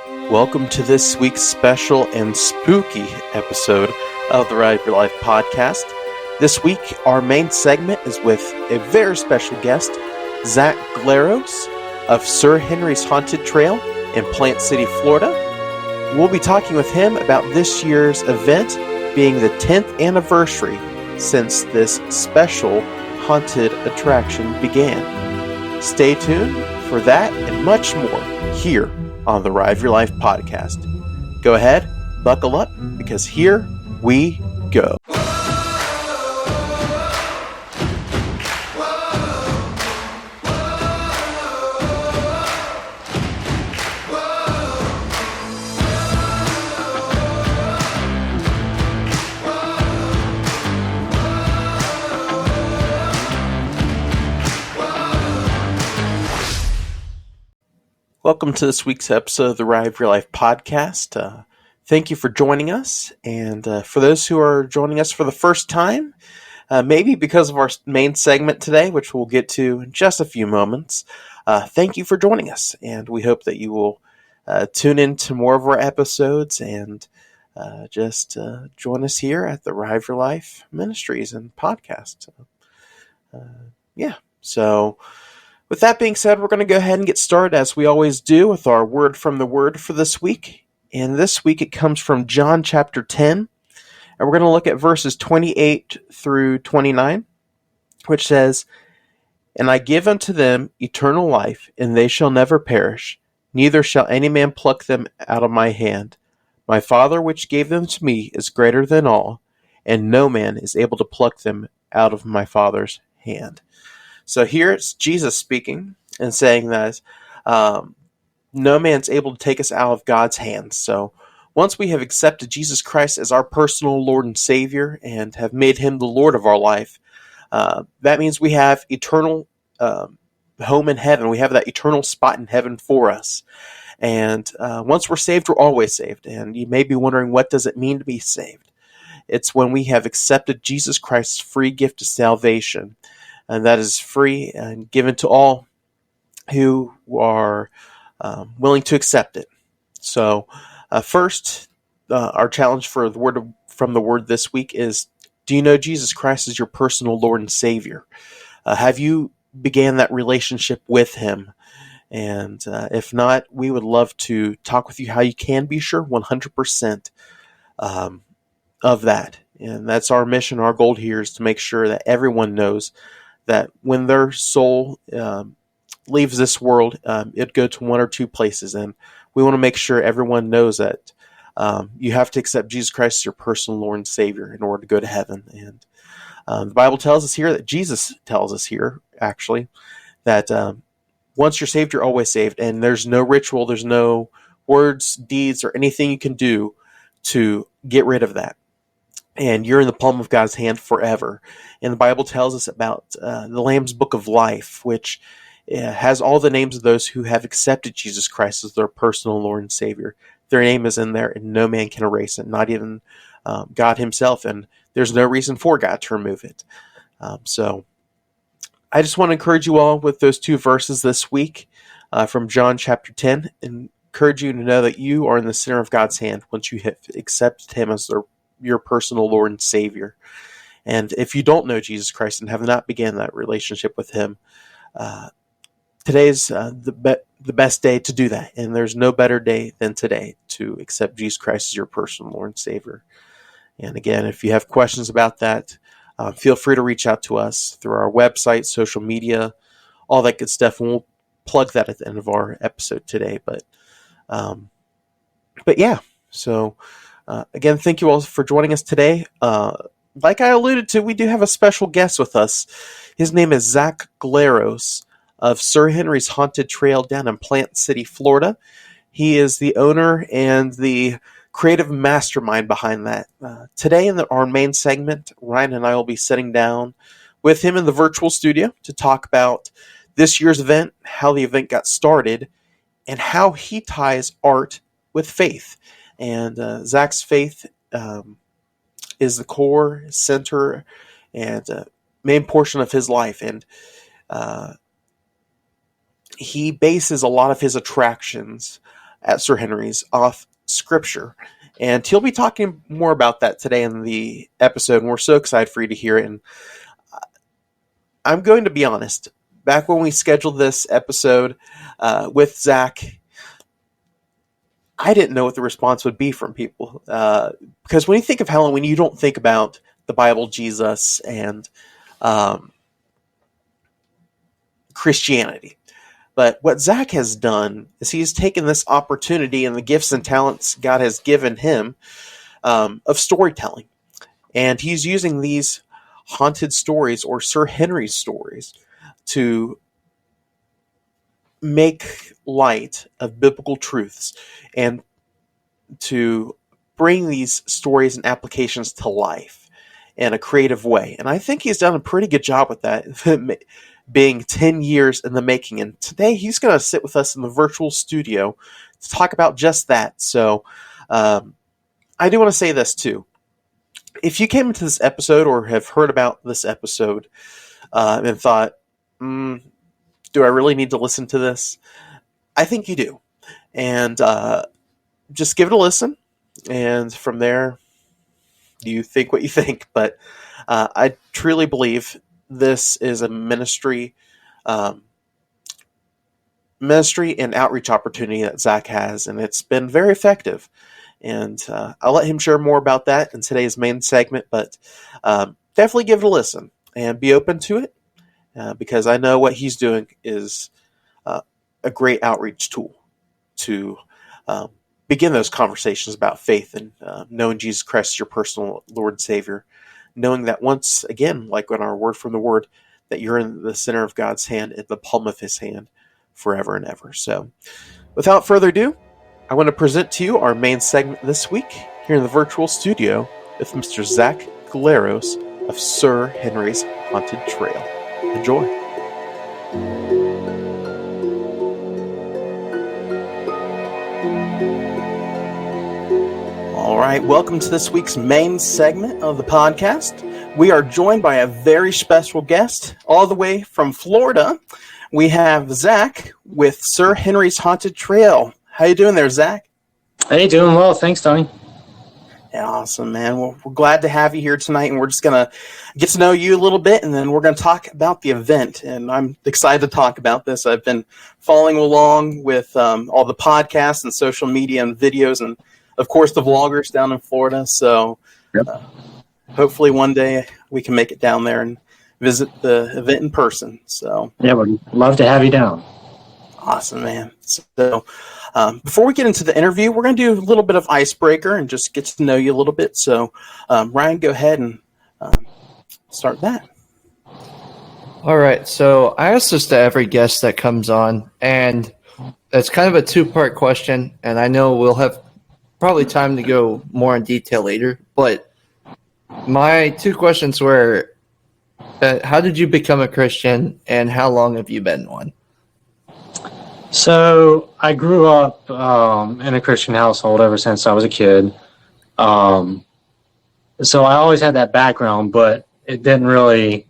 Welcome to this week's special and spooky episode of the Ride Your Life podcast. This week, our main segment is with a very special guest, Zach Glaros of Sir Henry's Haunted Trail in Plant City, Florida. We'll be talking with him about this year's event being the 10th anniversary since this special haunted attraction began. Stay tuned for that and much more here on the Ride Your Life podcast. Go ahead, buckle up, because here we go. Welcome to this week's episode of the Ride Your Life podcast. Thank you for joining us. And for those who are joining us for the first time, maybe because of our main segment today, which we'll get to in just a few moments, thank you for joining us. And we hope that you will tune in to more of our episodes and just join us here at the Ride Your Life Ministries and podcast. So with that being said, we're going to go ahead and get started, as we always do, with our word from the Word for this week. And this week it comes from John chapter 10. And we're going to look at verses 28 through 29, which says, "And I give unto them eternal life, and they shall never perish, neither shall any man pluck them out of my hand. My Father which gave them to me is greater than all, and no man is able to pluck them out of my Father's hand." So here it's Jesus speaking and saying that no man's able to take us out of God's hands. So once we have accepted Jesus Christ as our personal Lord and Savior and have made Him the Lord of our life, that means we have eternal home in heaven. We have that eternal spot in heaven for us. And once we're saved, we're always saved. And you may be wondering, what does it mean to be saved? It's when we have accepted Jesus Christ's free gift of salvation. And that is free and given to all who are willing to accept it. So first, our challenge for the word from the Word this week is, do you know Jesus Christ as your personal Lord and Savior? Have you began that relationship with Him? And if not, we would love to talk with you how you can be sure 100% of that. And that's our mission. Our goal here is to make sure that everyone knows that when their soul leaves this world, it'd go to one or two places. And we want to make sure everyone knows that you have to accept Jesus Christ as your personal Lord and Savior in order to go to heaven. And the Bible tells us here, that Jesus tells us here, actually, that once you're saved, you're always saved. And there's no ritual, there's no words, deeds, or anything you can do to get rid of that. And you're in the palm of God's hand forever. And the Bible tells us about the Lamb's Book of Life, which has all the names of those who have accepted Jesus Christ as their personal Lord and Savior. Their name is in there, and no man can erase it, not even God Himself. And there's no reason for God to remove it. So I just want to encourage you all with those two verses this week from John chapter 10, and encourage you to know that you are in the center of God's hand once you have accepted Him as your personal Lord and Savior. And if you don't know Jesus Christ and have not began that relationship with Him, today's the best day to do that. And there's no better day than today to accept Jesus Christ as your personal Lord and Savior. And again, if you have questions about that, feel free to reach out to us through our website, social media, all that good stuff. And we'll plug that at the end of our episode today. But yeah, so again, thank you all for joining us today. Like I alluded to, we do have a special guest with us. His name is Zach Glaros of Sir Henry's Haunted Trail down in Plant City, Florida. He is the owner and the creative mastermind behind that. Today in our main segment, Ryan and I will be sitting down with him in the virtual studio to talk about this year's event, how the event got started, and how he ties art with faith. And Zach's faith is the core, center, and main portion of his life. And he bases a lot of his attractions at Sir Henry's off Scripture. And he'll be talking more about that today in the episode, and we're so excited for you to hear it. And I'm going to be honest, back when we scheduled this episode with Zach, I didn't know what the response would be from people. Because when you think of Halloween, you don't think about the Bible, Jesus, and Christianity. But what Zach has done is he's taken this opportunity and the gifts and talents God has given him of storytelling. And he's using these haunted stories or Sir Henry stories to make light of biblical truths and to bring these stories and applications to life in a creative way. And I think he's done a pretty good job with that, being 10 years in the making. And today he's going to sit with us in the virtual studio to talk about just that. So I do want to say this too. If you came into this episode or have heard about this episode and thought, do I really need to listen to this? I think you do. And just give it a listen. And from there, you think what you think. But I truly believe this is a ministry and outreach opportunity that Zach has. And it's been very effective. And I'll let him share more about that in today's main segment. But definitely give it a listen and be open to it. Because I know what he's doing is a great outreach tool to begin those conversations about faith and knowing Jesus Christ as your personal Lord and Savior. Knowing that once again, like in our word from the Word, that you're in the center of God's hand, in the palm of His hand, forever and ever. So, without further ado, I want to present to you our main segment this week here in the virtual studio with Mr. Zach Glaros of Sir Henry's Haunted Trail. Enjoy. All right, welcome to this week's main segment of the podcast. We are joined by a very special guest all the way from Florida. We have Zach with Sir Henry's Haunted Trail. How you doing there, Zach? Hey, doing well. Thanks, Tony. Yeah, awesome, man. Well, we're glad to have you here tonight, and we're just going to get to know you a little bit, and then we're going to talk about the event. And I'm excited to talk about this. I've been following along with all the podcasts and social media and videos, and, of course, the vloggers down in Florida. So hopefully one day we can make it down there and visit the event in person. So yeah, we'd love to have you down. Awesome, man. So before we get into the interview, we're going to do a little bit of icebreaker and just get to know you a little bit. So, Ryan, go ahead and start that. All right. So I ask this to every guest that comes on, and it's kind of a two-part question, and I know we'll have probably time to go more in detail later, but my two questions were, how did you become a Christian, and how long have you been one? So I grew up in a Christian household ever since I was a kid. So I always had that background, but it didn't really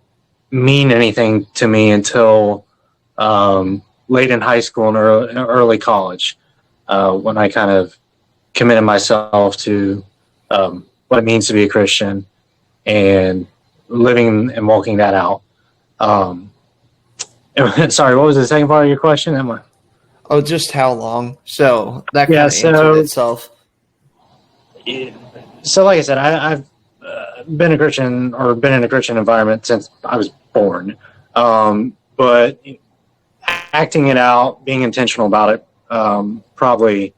mean anything to me until late in high school and early college, when I kind of committed myself to what it means to be a Christian and living and walking that out. Sorry, what was the second part of your question, Emma? Oh, just how long? So that kind of answered itself. So like I said, I've been a Christian or been in a Christian environment since I was born. But acting it out, being intentional about it, probably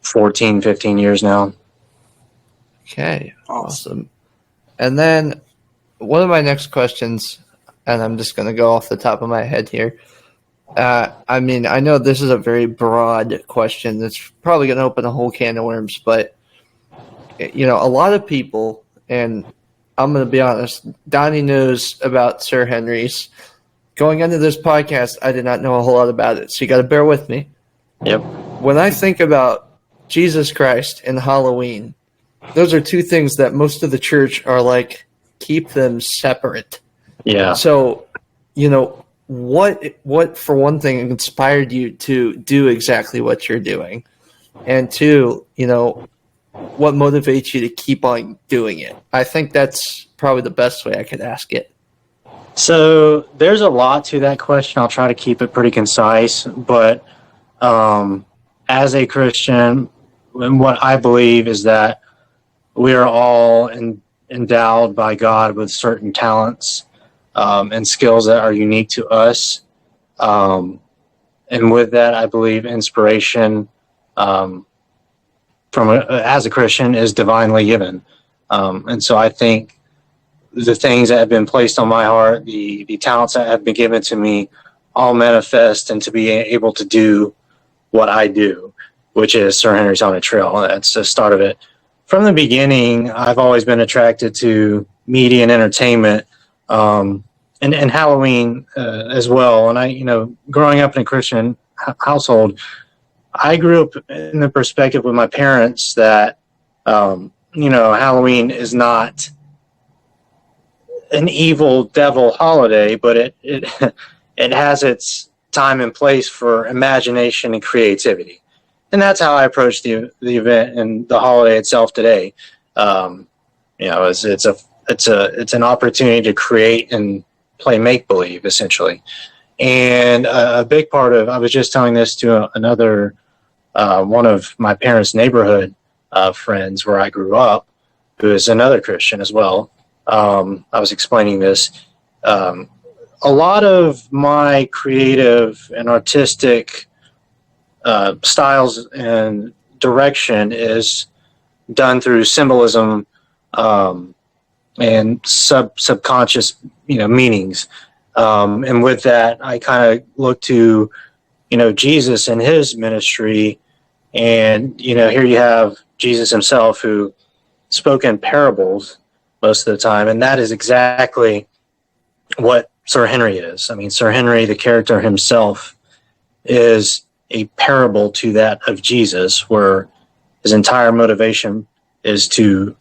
14, 15 years now. Okay, awesome. And then one of my next questions, and I'm just going to go off the top of my head here. I mean, I know this is a very broad question that's probably going to open a whole can of worms, but, you know, a lot of people, and I'm going to be honest, Donnie knows about Sir Henry's. Going into this podcast, I did not know a whole lot about it, so you got to bear with me. Yep. When I think about Jesus Christ and Halloween, those are two things that most of the church are like, keep them separate. Yeah. So, you know, what for one thing inspired you to do exactly what you're doing, and two, what motivates you to keep on doing it? I think that's probably the best way I could ask it. So there's a lot to that question. I'll try to keep it pretty concise, but as a Christian, what I believe is that we are all endowed by God with certain talents and skills that are unique to us. And with that, I believe inspiration as a Christian is divinely given. And so I think the things that have been placed on my heart, the talents that have been given to me, all manifest into being able to do what I do, which is Sir Henry's Haunted Trail. That's the start of it. From the beginning, I've always been attracted to media and entertainment, and Halloween as well. And growing up in a Christian household, I grew up in the perspective with my parents that, Halloween is not an evil devil holiday, but it has its time and place for imagination and creativity. And that's how I approach the event and the holiday itself today. It's an opportunity to create and play make believe, essentially. And a big part of, I was just telling this to another one of my parents' neighborhood friends where I grew up, who is another Christian as well. I was explaining this. A lot of my creative and artistic styles and direction is done through symbolism and subconscious, meanings. And with that, I kind of look to, Jesus and his ministry. And, here you have Jesus himself who spoke in parables most of the time. And that is exactly what Sir Henry is. I mean, Sir Henry, the character himself, is a parable to that of Jesus, where his entire motivation is to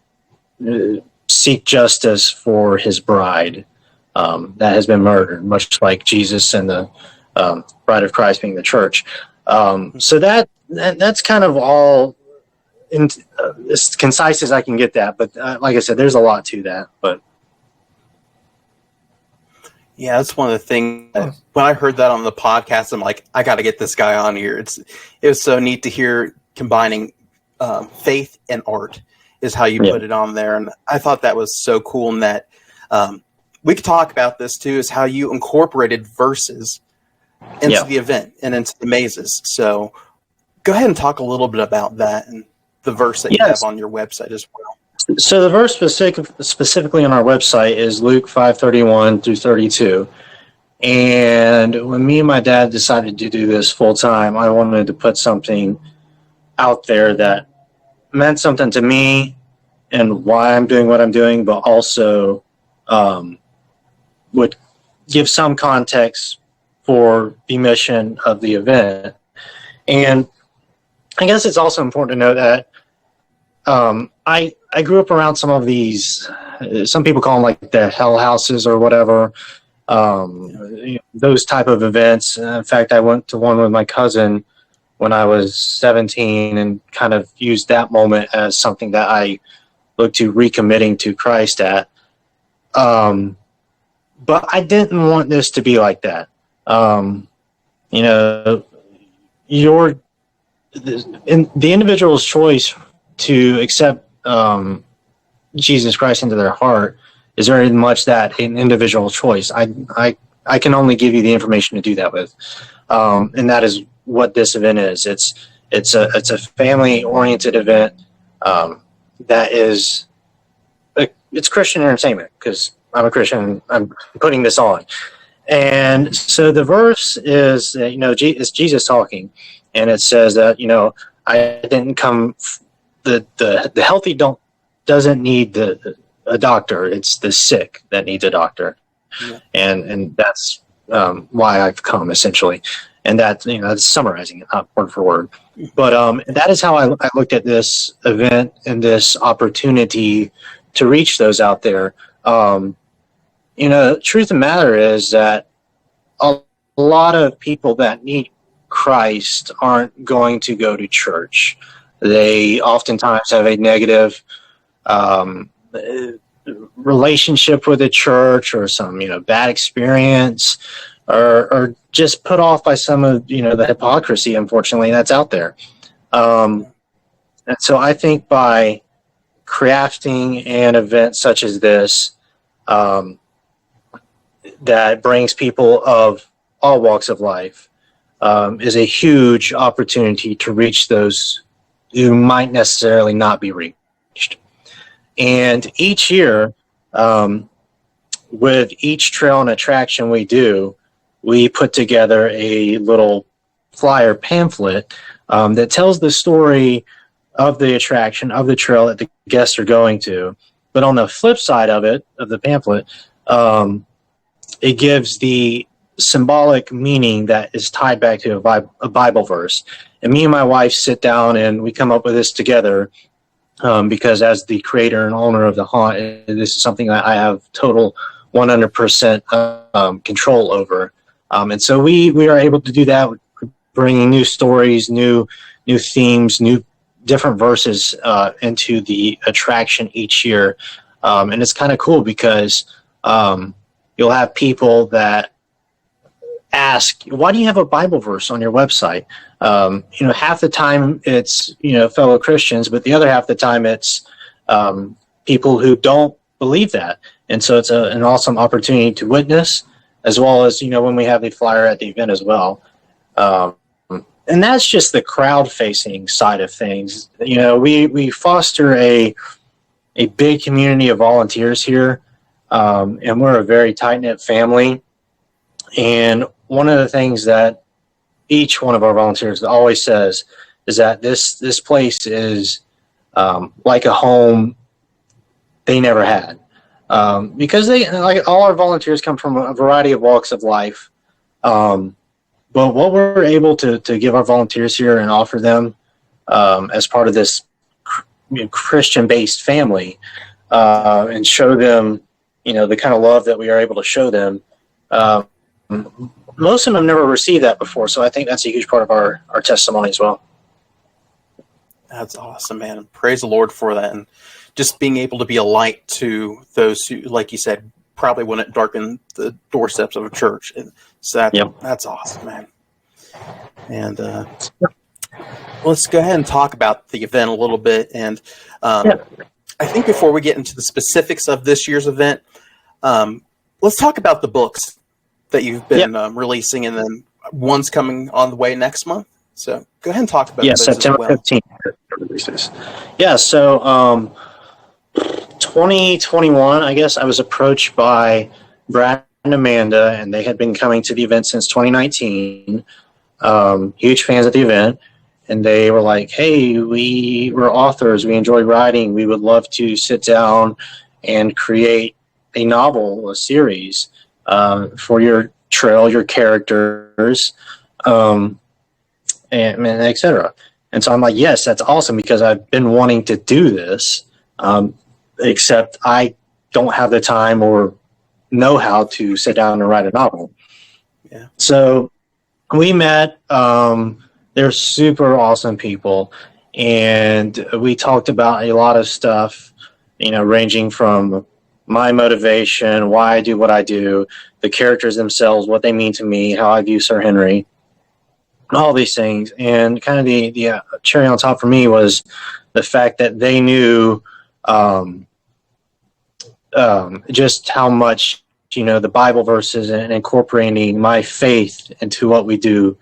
seek justice for his bride that has been murdered, much like Jesus and the bride of Christ being the church. So that's kind of all as concise as I can get that. But like I said, there's a lot to that. But yeah, that's one of the things that when I heard that on the podcast, I'm like, I got to get this guy on here. It was so neat to hear combining faith and art is how you put it on there. And I thought that was so cool. And that we could talk about this too, is how you incorporated verses into the event and into the mazes. So go ahead and talk a little bit about that and the verse that you have on your website as well. So the verse specifically on our website is Luke 5:31 through 32. And when me and my dad decided to do this full time, I wanted to put something out there that meant something to me and why I'm doing what I'm doing, but also would give some context for the mission of the event. And I guess it's also important to know that I grew up around some of these, some people call them like the hell houses or whatever, those type of events. In fact, I went to one with my cousin when I was 17 and kind of used that moment as something that I looked to recommitting to Christ at. But I didn't want this to be like that. The individual's choice to accept Jesus Christ into their heart is very much that an individual choice. I can only give you the information to do that with, and that is what this event is. It's a family oriented event that is it's Christian entertainment, because I'm a Christian and I'm putting this on. And so the verse is it's Jesus talking, and it says that I didn't come. The healthy doesn't need a doctor. It's the sick that needs a doctor, and that's why I've come, essentially. And that's summarizing it, not word for word. But that is how I looked at this event and this opportunity to reach those out there. Truth of the matter is that a lot of people that need Christ aren't going to go to church. They oftentimes have a negative relationship with the church, or some bad experience, or just put off by some of the hypocrisy, unfortunately, that's out there. And so I think by crafting an event such as this, that brings people of all walks of life, is a huge opportunity to reach those who might necessarily not be reached. And each year, with each trail and attraction we do, we put together a little flyer pamphlet that tells the story of the attraction, of the trail that the guests are going to. But on the flip side of it, of the pamphlet, it gives the symbolic meaning that is tied back to a Bible verse. And me and my wife sit down and we come up with this together, because as the creator and owner of the haunt, this is something that I have total 100% control over. And so we are able to do that, bringing new stories, new themes, new different verses into the attraction each year. And it's kind of cool because you'll have people that ask, why do you have a Bible verse on your website? Half the time it's fellow Christians, but the other half the time it's people who don't believe that. And so it's an awesome opportunity to witness, as well as when we have the flyer at the event as well. And that's just the crowd facing side of things. We foster a big community of volunteers here, and we're a very tight knit family. And one of the things that each one of our volunteers always says is that this place is like a home they never had, because all our volunteers come from a variety of walks of life. But what we're able to give our volunteers here and offer them as part of this Christian-based family, and show them the kind of love that we are able to show them. Most of them have never received that before, so I think that's a huge part of our testimony as well. That's awesome, man. Praise the Lord for that. And just being able to be a light to those who, like you said, probably wouldn't darken the doorsteps of a church. And so that's awesome, man. And let's go ahead and talk about the event a little bit. And I think before we get into the specifics of this year's event, let's talk about the books that you've been releasing, and then one's coming on the way next month. So go ahead and talk about those September as well. 15th releases. So 2021, I guess, I was approached by Brad and Amanda, and they had been coming to the event since 2019. Huge fans of the event, and they were like, hey, we're authors, we enjoy writing, we would love to sit down and create a novel, a series, for your trail, your characters, and etc. And so I'm like, yes, that's awesome, because I've been wanting to do this, except I don't have the time or know how to sit down and write a novel. Yeah. So we met. They're super awesome people, and we talked about a lot of stuff, ranging from my motivation, why I do what I do, the characters themselves, what they mean to me, how I view Sir Henry, all these things. And kind of the cherry on top for me was the fact that they knew just how much, the Bible verses and incorporating my faith into what we do,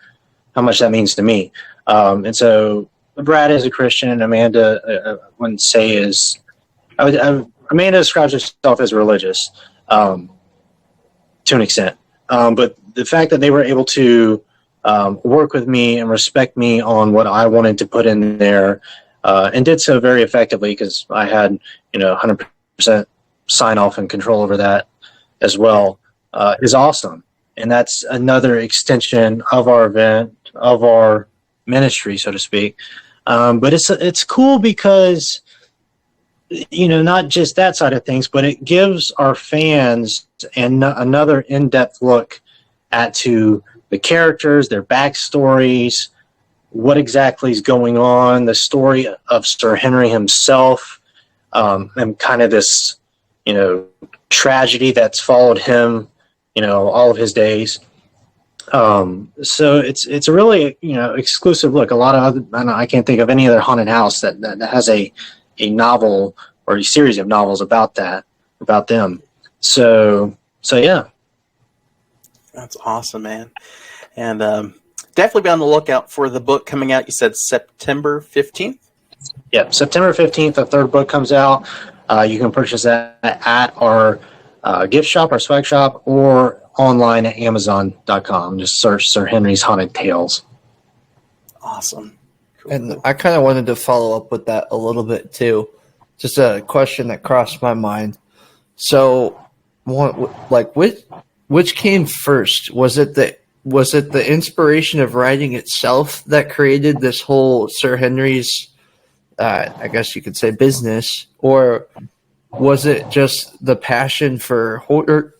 how much that means to me. And so Brad is a Christian, and Amanda, I wouldn't say is, Amanda describes herself as religious, to an extent. But the fact that they were able to work with me and respect me on what I wanted to put in there, and did so very effectively, because I had 100% sign off and control over that as well, is awesome. And that's another extension of our event, of our ministry, so to speak. But it's cool because not just that side of things, but it gives our fans another in-depth look at to the characters, their backstories, what exactly is going on, the story of Sir Henry himself, and kind of this, tragedy that's followed him, all of his days. So it's a really, exclusive look. A lot of other, I can't think of any other haunted house that has a novel or a series of novels about them. So yeah. That's awesome, man. And definitely be on the lookout for the book coming out. You said September 15th? Yeah, September 15th, the third book comes out. You can purchase that at our gift shop, our swag shop, or online at Amazon.com. Just search Sir Henry's Haunted Tales. Awesome. Cool. And I kind of wanted to follow up with that a little bit too. Just a question that crossed my mind. So, which came first? Was it the inspiration of writing itself that created this whole Sir Henry's, I guess you could say, business, or was it just the passion for horror,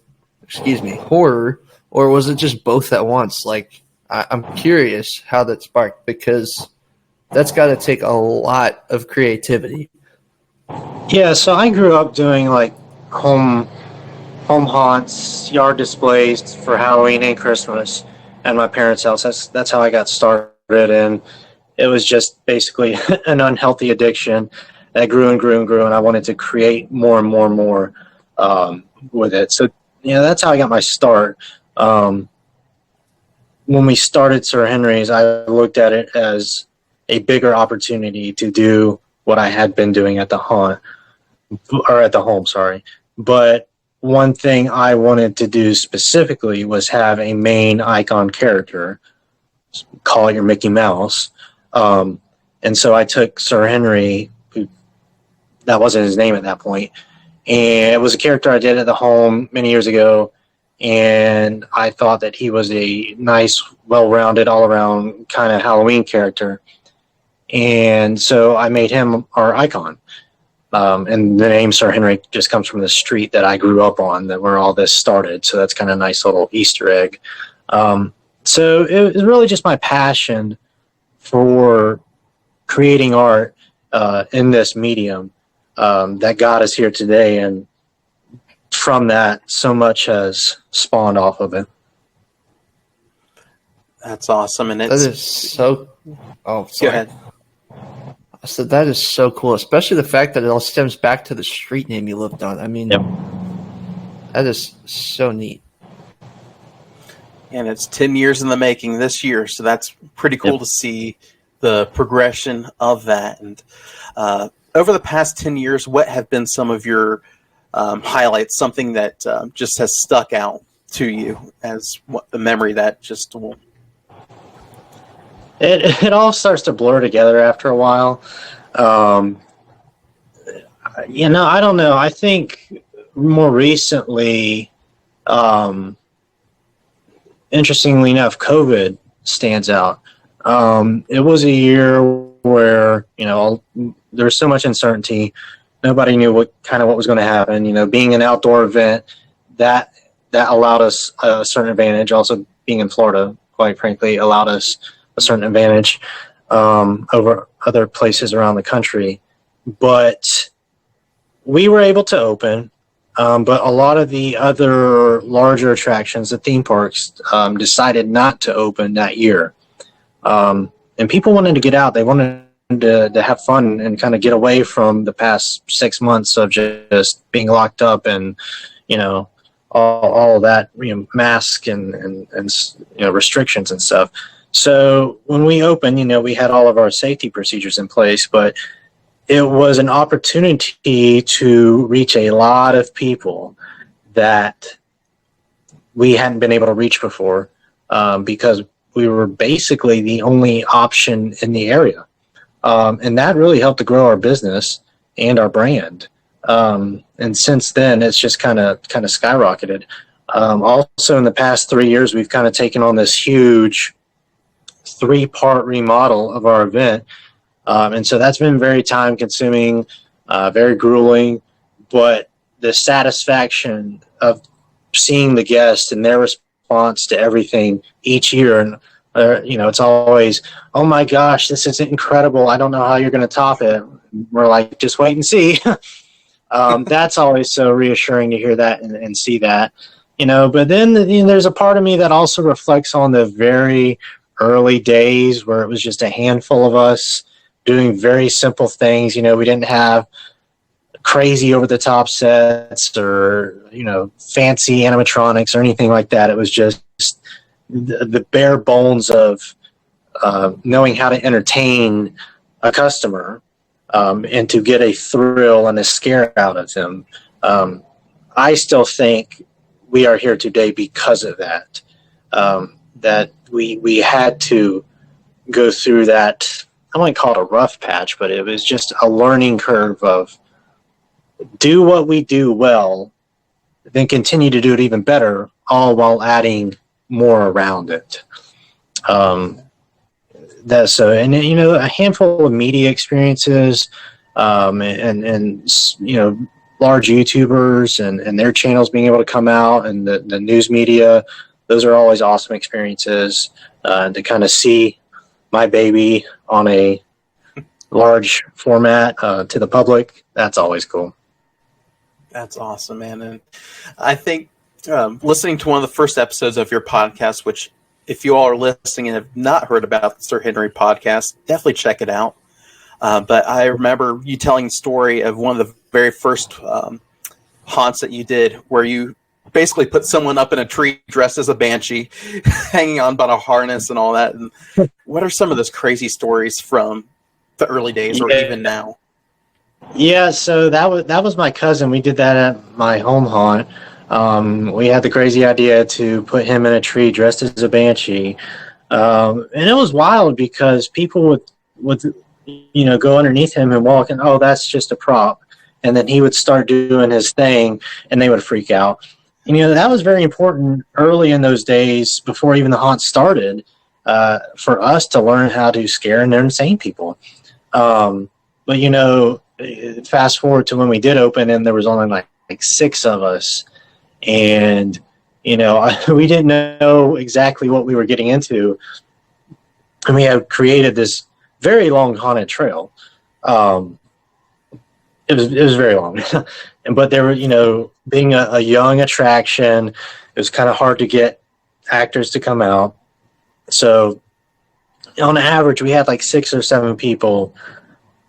or was it just both at once? Like, I'm curious how that sparked, because that's got to take a lot of creativity. Yeah, so I grew up doing like home haunts, yard displays for Halloween and Christmas at my parents' house. That's how I got started, and it was just basically an unhealthy addiction that grew and grew and grew, and I wanted to create more and more and more with it. So that's how I got my start. When we started Sir Henry's, I looked at it as a bigger opportunity to do what I had been doing at the home, sorry. But one thing I wanted to do specifically was have a main icon character, call it your Mickey Mouse. And so I took Sir Henry, who that wasn't his name at that point, and it was a character I did at the home many years ago, and I thought that he was a nice, well-rounded, all-around kind of Halloween character. And so I made him our icon. And the name Sir Henry just comes from the street that I grew up on, where all this started. So that's kind of a nice little Easter egg. So it was really just my passion for creating art in this medium that got us here today. And from that, so much has spawned off of it. That's awesome. And That is so... Oh, sorry. Go ahead. I said that is so cool, especially the fact that it all stems back to the street name you lived on. I mean, Yep. That is so neat. And it's 10 years in the making this year, so that's pretty cool to see the progression of that. And over the past 10 years, what have been some of your highlights, something that just has stuck out to you as the memory that just will... It all starts to blur together after a while. I don't know. I think more recently, interestingly enough, COVID stands out. It was a year where, there was so much uncertainty. Nobody knew what was going to happen. Being an outdoor event, that allowed us a certain advantage. Also, being in Florida, quite frankly, allowed us a certain advantage over other places around the country. But we were able to open, but a lot of the other larger attractions, the theme parks, decided not to open that year. And people wanted to get out. They wanted to have fun and kind of get away from the past 6 months of just being locked up and, all of that, mask and restrictions and stuff. So when we opened, we had all of our safety procedures in place, but it was an opportunity to reach a lot of people that we hadn't been able to reach before because we were basically the only option in the area. And that really helped to grow our business and our brand. And since then, it's just kind of skyrocketed. Also, in the past 3 years, we've kind of taken on this huge 3-part remodel of our event. And so that's been very time consuming, very grueling, but the satisfaction of seeing the guests and their response response to everything each year. And, it's always, oh my gosh, this is incredible. I don't know how you're going to top it. We're like, just wait and see. That's always so reassuring to hear that and see that, but then there's a part of me that also reflects on the very early days where it was just a handful of us doing very simple things. We didn't have crazy over the top sets or, fancy animatronics or anything like that. It was just the bare bones of knowing how to entertain a customer and to get a thrill and a scare out of them. I still think we are here today because of that. That we had to go through that. I wouldn't call it a rough patch, but it was just a learning curve of do what we do well, then continue to do it even better, all while adding more around it. That's so, and a handful of media experiences, and large YouTubers and their channels being able to come out, and the news media. Those are always awesome experiences. To kind of see my baby on a large format to the public, that's always cool. That's awesome, man. And I think listening to one of the first episodes of your podcast, which if you all are listening and have not heard about the Sir Henry podcast, definitely check it out. But I remember you telling the story of one of the very first haunts that you did, where you basically put someone up in a tree dressed as a banshee, hanging on by a harness and all that. And what are some of those crazy stories from the early days or even now? Yeah, so that was my cousin. We did that at my home haunt. We had the crazy idea to put him in a tree dressed as a banshee. And it was wild because people would go underneath him and walk, and oh, that's just a prop. And then he would start doing his thing, and they would freak out. And, that was very important early in those days, before even the haunt started, for us to learn how to scare and entertain people. But, fast forward to when we did open, and there was only like 6 of us. And, we didn't know exactly what we were getting into. And we have created this very long haunted trail. It was very long. But there were, being a young attraction, it was kind of hard to get actors to come out. So on average, we had like 6 or 7 people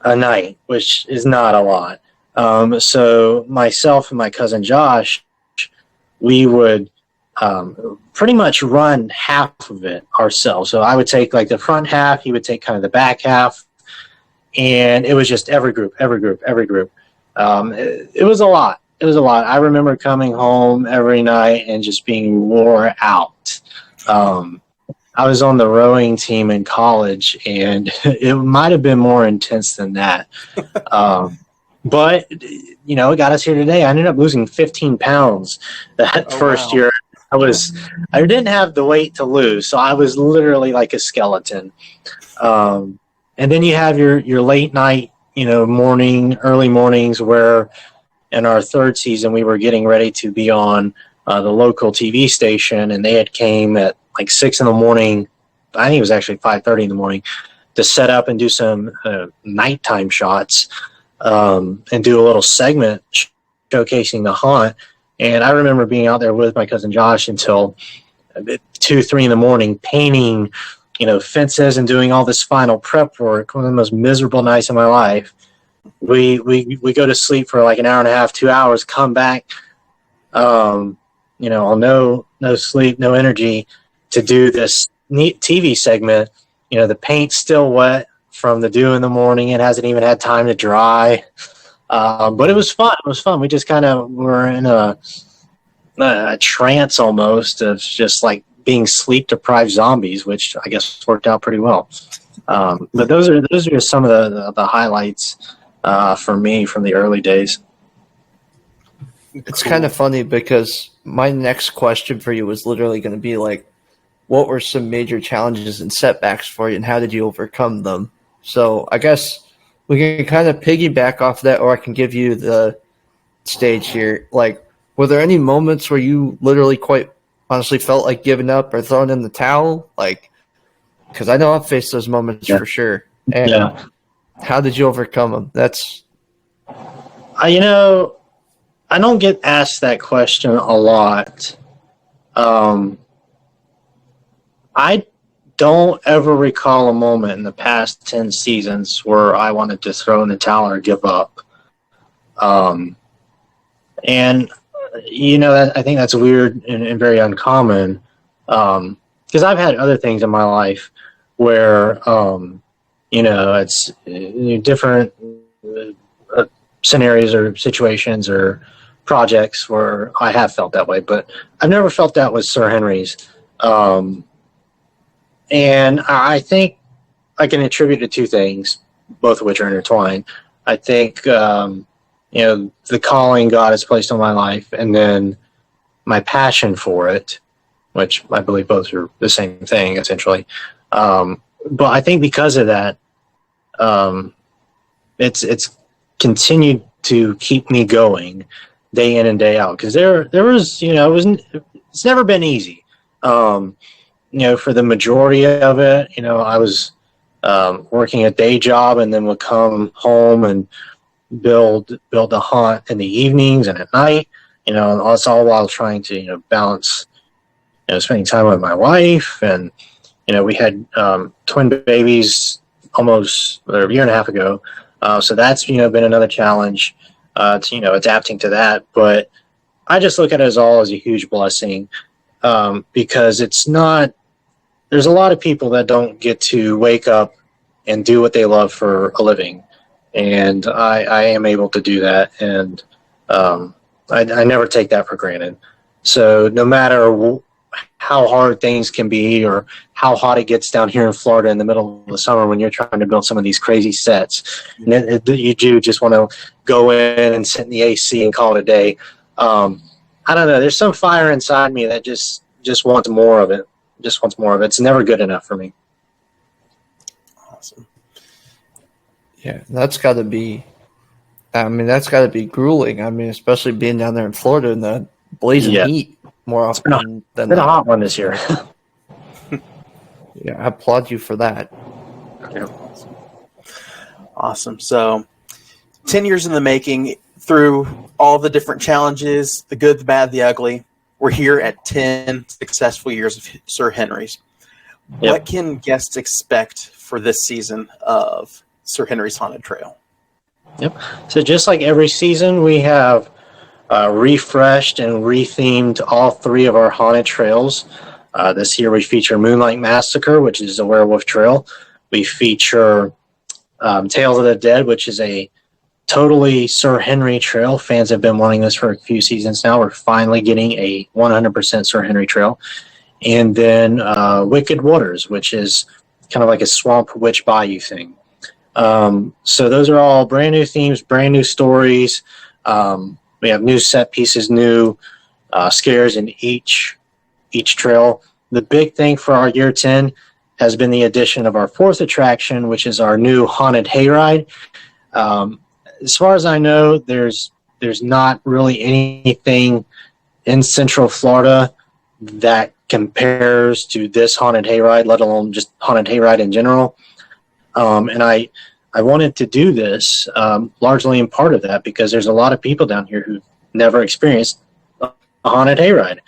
a night, which is not a lot. So myself and my cousin Josh, we would pretty much run half of it ourselves. So I would take like the front half, he would take kind of the back half, and it was just every group. It was a lot. I remember coming home every night and just being wore out. I was on the rowing team in college, and it might have been more intense than that. But, it got us here today. I ended up losing 15 pounds that first year. I didn't have the weight to lose, so I was literally like a skeleton. And then you have your late night, early mornings, where in our 3rd season, we were getting ready to be on the local TV station, and they had came at like 6 in the morning. I think it was actually 5:30 in the morning to set up and do some nighttime shots and do a little segment showcasing the haunt. And I remember being out there with my cousin Josh until 2, 3 in the morning, painting, fences and doing all this final prep work. One of the most miserable nights of my life. We go to sleep for like an hour and a half, 2 hours, come back, on no sleep, no energy to do this neat TV segment. The paint's still wet from the dew in the morning. It hasn't even had time to dry. But it was fun. We just kind of were in a trance almost of just like being sleep-deprived zombies, which I guess worked out pretty well. But those are just some of the highlights for me from the early days. It's kind of funny because my next question for you was literally going to be like, what were some major challenges and setbacks for you, and how did you overcome them? So I guess we can kind of piggyback off that, or I can give you the stage here. Like, were there any moments where you literally quite honestly felt like giving up or throwing in the towel? Like, because I know I've faced those moments for sure. And Yeah. how did you overcome them? That's You know, I don't get asked that question a lot. I don't ever recall a moment in the past 10 seasons where I wanted to throw in the towel or give up. Um, and, I think that's weird and very uncommon. Because I've had other things in my life where, it's different scenarios or situations or projects where I have felt that way, but I've never felt that with Sir Henry's. And I think I can attribute it to two things, both of which are intertwined. I think, the calling God has placed on my life, and then my passion for it, which I believe both are the same thing, essentially. But I think because of that, it's continued to keep me going day in and day out. Because there was, it's never been easy. For the majority of it, I was working a day job and then would come home and build a haunt in the evenings and at night. And that's all while trying to balance spending time with my wife. And we had twin babies almost a year and a half ago, so that's been another challenge to adapting to that. But I just look at it as a huge blessing, because it's not. There's a lot of people that don't get to wake up and do what they love for a living, and I am able to do that, and I never take that for granted. So no matter how hard things can be or how hot it gets down here in Florida in the middle of the summer when you're trying to build some of these crazy sets, and you do just want to go in and sit in the AC and call it a day. I don't know. There's some fire inside me that just wants more of it. Just wants more of it. It's never good enough for me. Awesome. yeah, that's got to be. I mean, that's got to be grueling. I mean, especially being down there in Florida in the blazing heat more often than It's been a not. hot one this year. Yeah, I applaud you for that. Awesome. So, 10 years in the making, through all the different challenges, the good, the bad, the ugly, we're here at 10 successful years of Sir Henry's. Yep. What can guests expect for this season of Sir Henry's Haunted Trail? Yep. So just like every season, we have refreshed and rethemed all three of our haunted trails. This year we feature Moonlight Massacre, which is a werewolf trail. We feature Tales of the Dead, which is a totally Sir Henry trail. Fans have been wanting this for a few seasons now. We're finally getting a 100% Sir Henry trail. And then Wicked Waters, which is kind of like a Swamp Witch Bayou thing. So those are all brand new themes, brand new stories. We have new set pieces, new scares in each trail. The big thing for our year 10 has been the addition of our fourth attraction, which is our new haunted hayride. As far as I know, there's not really anything in Central Florida that compares to this haunted hayride, let alone just haunted hayride in general. And I wanted to do this largely in part of that because there's a lot of people down here who've never experienced a haunted hayride.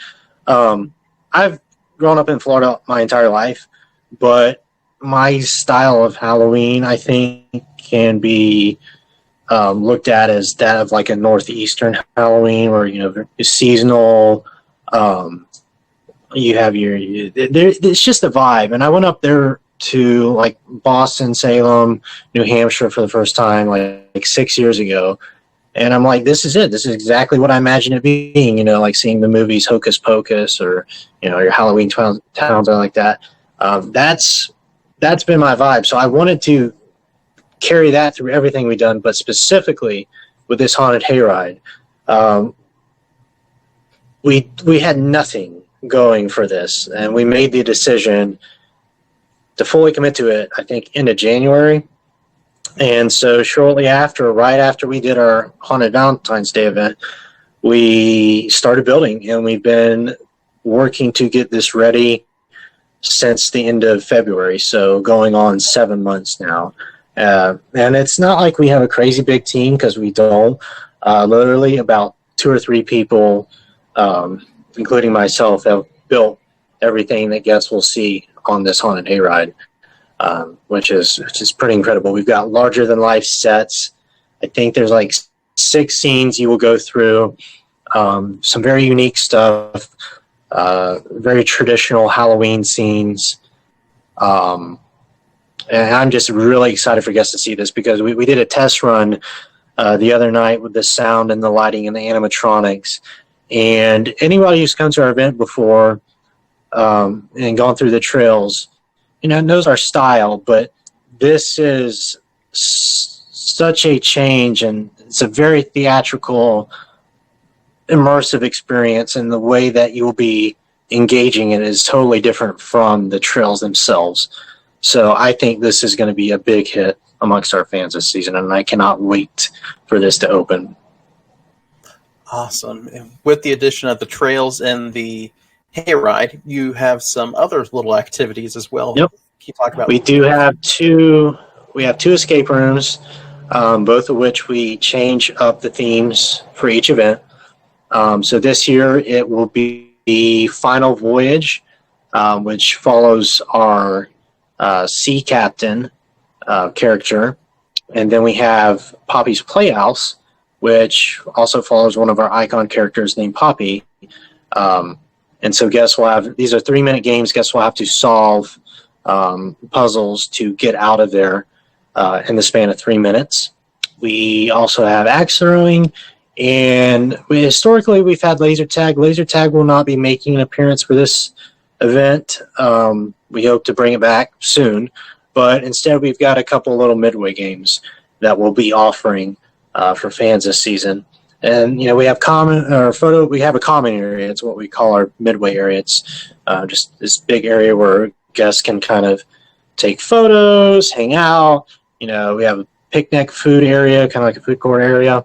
I've grown up in Florida my entire life, but my style of Halloween, I think, can be looked at as that of like a northeastern Halloween, where it's seasonal. You have it's just a vibe. And I went up there to like Boston, Salem, New Hampshire for the first time like 6 years ago, and I'm like, this is it. This is exactly what I imagine it being. Like seeing the movies Hocus Pocus or your Halloween towns or like that. That's been my vibe. So I wanted to carry that through everything we've done, but specifically with this haunted hayride, we had nothing going for this, and we made the decision to fully commit to it, I think, end of January. And so shortly after, right after we did our Haunted Valentine's Day event, we started building, and we've been working to get this ready since the end of February, so going on 7 months now. And it's not like we have a crazy big team, because we don't. Literally about 2 or 3 people, including myself, have built everything that guests will see on this haunted hayride, which is pretty incredible. We've got larger than life sets. I think there's like 6 scenes you will go through. Some very unique stuff, very traditional Halloween scenes. And I'm just really excited for guests to see this, because we did a test run the other night with the sound and the lighting and the animatronics. And anybody who's come to our event before and gone through the trails, knows our style, but this is such a change, and it's a very theatrical, immersive experience, and the way that you'll be engaging it is totally different from the trails themselves. So I think this is going to be a big hit amongst our fans this season, and I cannot wait for this to open. Awesome. And with the addition of the trails and the hayride, you have some other little activities as well. Yep. Can you talk about? We do have two escape rooms, both of which we change up the themes for each event. So this year it will be the Final Voyage, which follows our sea captain character. And then we have Poppy's Playhouse, which also follows one of our icon characters named Poppy. And so guests will have, these are 3-minute games, guests will have to solve puzzles to get out of there in the span of 3 minutes. We also have axe throwing, and historically we've had laser tag. Laser tag will not be making an appearance for this event. We hope to bring it back soon, but instead we've got a couple little midway games that we'll be offering for fans this season. And we have we have a common area. It's what we call our midway area. It's just this big area where guests can kind of take photos, hang out. We have a picnic food area, kind of like a food court area.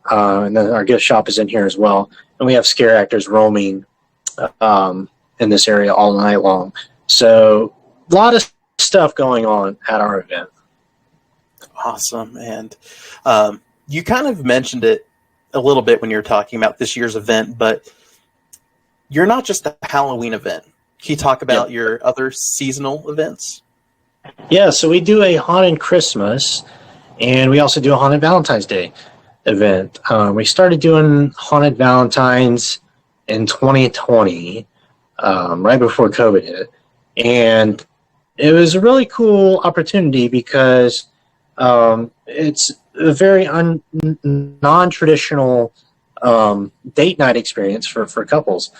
And then our gift shop is in here as well. And we have scare actors roaming in this area all night long. So a lot of stuff going on at our event. Awesome. And you kind of mentioned it a little bit when you were talking about this year's event, but you're not just a Halloween event. Can you talk about your other seasonal events? Yeah, so we do a haunted Christmas, and we also do a haunted Valentine's Day event. We started doing haunted Valentine's in 2020, right before COVID hit. And it was a really cool opportunity because it's a very non-traditional date night experience for couples.